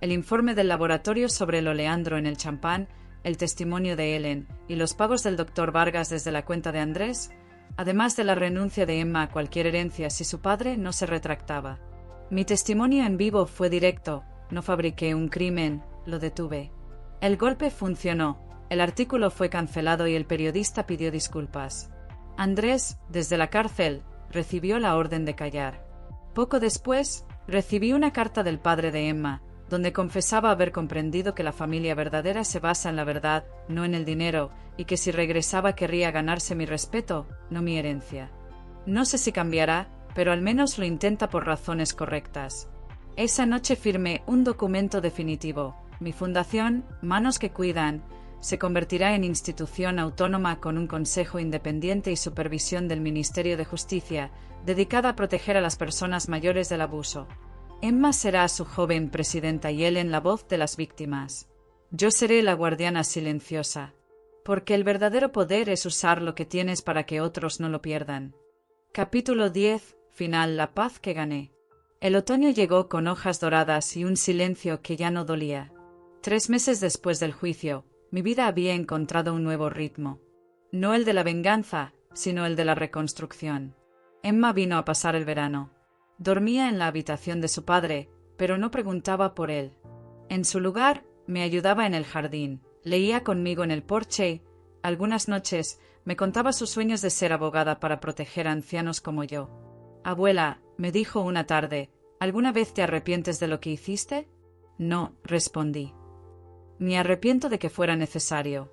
el informe del laboratorio sobre el oleandro en el champán, el testimonio de Helen y los pagos del doctor Vargas desde la cuenta de Andrés, además de la renuncia de Emma a cualquier herencia si su padre no se retractaba. Mi testimonio en vivo fue directo, no fabriqué un crimen, lo detuve. El golpe funcionó, el artículo fue cancelado y el periodista pidió disculpas. Andrés, desde la cárcel, recibió la orden de callar. Poco después, recibí una carta del padre de Emma, donde confesaba haber comprendido que la familia verdadera se basa en la verdad, no en el dinero, y que si regresaba querría ganarse mi respeto, no mi herencia. No sé si cambiará, pero al menos lo intenta por razones correctas. Esa noche firmé un documento definitivo. Mi fundación, Manos que Cuidan, se convertirá en institución autónoma con un consejo independiente y supervisión del Ministerio de Justicia, dedicada a proteger a las personas mayores del abuso. Emma será su joven presidenta y Helen la voz de las víctimas. Yo seré la guardiana silenciosa. Porque el verdadero poder es usar lo que tienes para que otros no lo pierdan. Capítulo 10. Final. La paz que gané. El otoño llegó con hojas doradas y un silencio que ya no dolía. 3 meses después del juicio, mi vida había encontrado un nuevo ritmo. No el de la venganza, sino el de la reconstrucción. Emma vino a pasar el verano. Dormía en la habitación de su padre, pero no preguntaba por él. En su lugar, me ayudaba en el jardín, leía conmigo en el porche. Algunas noches me contaba sus sueños de ser abogada para proteger a ancianos como yo. Abuela, me dijo una tarde, ¿alguna vez te arrepientes de lo que hiciste? No, respondí. Me arrepiento de que fuera necesario,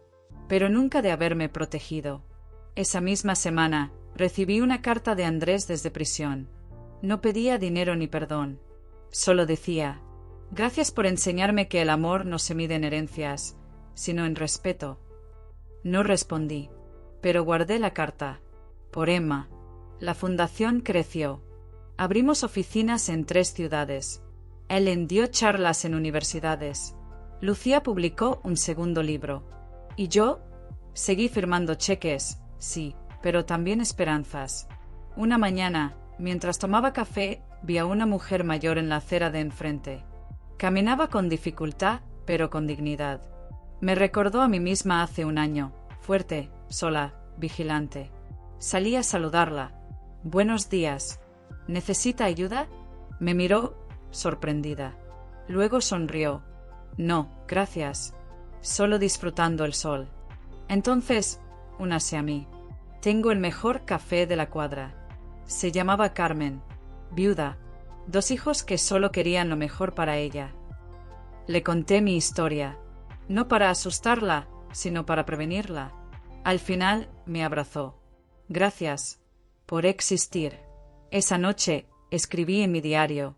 pero nunca de haberme protegido. Esa misma semana, recibí una carta de Andrés desde prisión. No pedía dinero ni perdón. Solo decía, gracias por enseñarme que el amor no se mide en herencias, sino en respeto. No respondí, pero guardé la carta. Por Emma. La fundación creció. Abrimos oficinas en 3 ciudades. Ellen dio charlas en universidades. Lucía publicó un segundo libro. ¿Y yo? Seguí firmando cheques, sí, pero también esperanzas. Una mañana, mientras tomaba café, vi a una mujer mayor en la acera de enfrente. Caminaba con dificultad, pero con dignidad. Me recordó a mí misma hace un año, fuerte, sola, vigilante. Salí a saludarla. Buenos días. ¿Necesita ayuda? Me miró, sorprendida. Luego sonrió. No, gracias. Solo disfrutando el sol. Entonces, únase a mí. Tengo el mejor café de la cuadra. Se llamaba Carmen, viuda, 2 hijos que solo querían lo mejor para ella. Le conté mi historia, no para asustarla, sino para prevenirla. Al final me abrazó. Gracias por existir. Esa noche escribí en mi diario: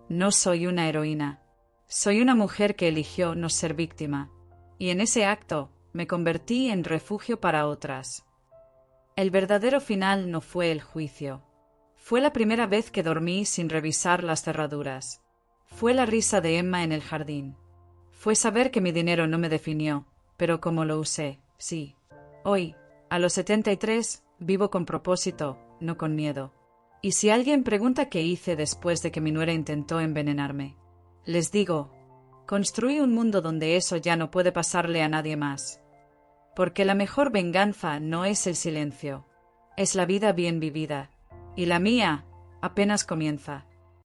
no soy una heroína. Soy una mujer que eligió no ser víctima. Y en ese acto me convertí en refugio para otras. El verdadero final no fue el juicio. Fue la primera vez que dormí sin revisar las cerraduras. Fue la risa de Emma en el jardín. Fue saber que mi dinero no me definió, pero cómo lo usé, sí. Hoy, a los 73, vivo con propósito, no con miedo. Y si alguien pregunta qué hice después de que mi nuera intentó envenenarme, les digo, construí un mundo donde eso ya no puede pasarle a nadie más. Porque la mejor venganza no es el silencio, es la vida bien vivida. Y la mía apenas comienza.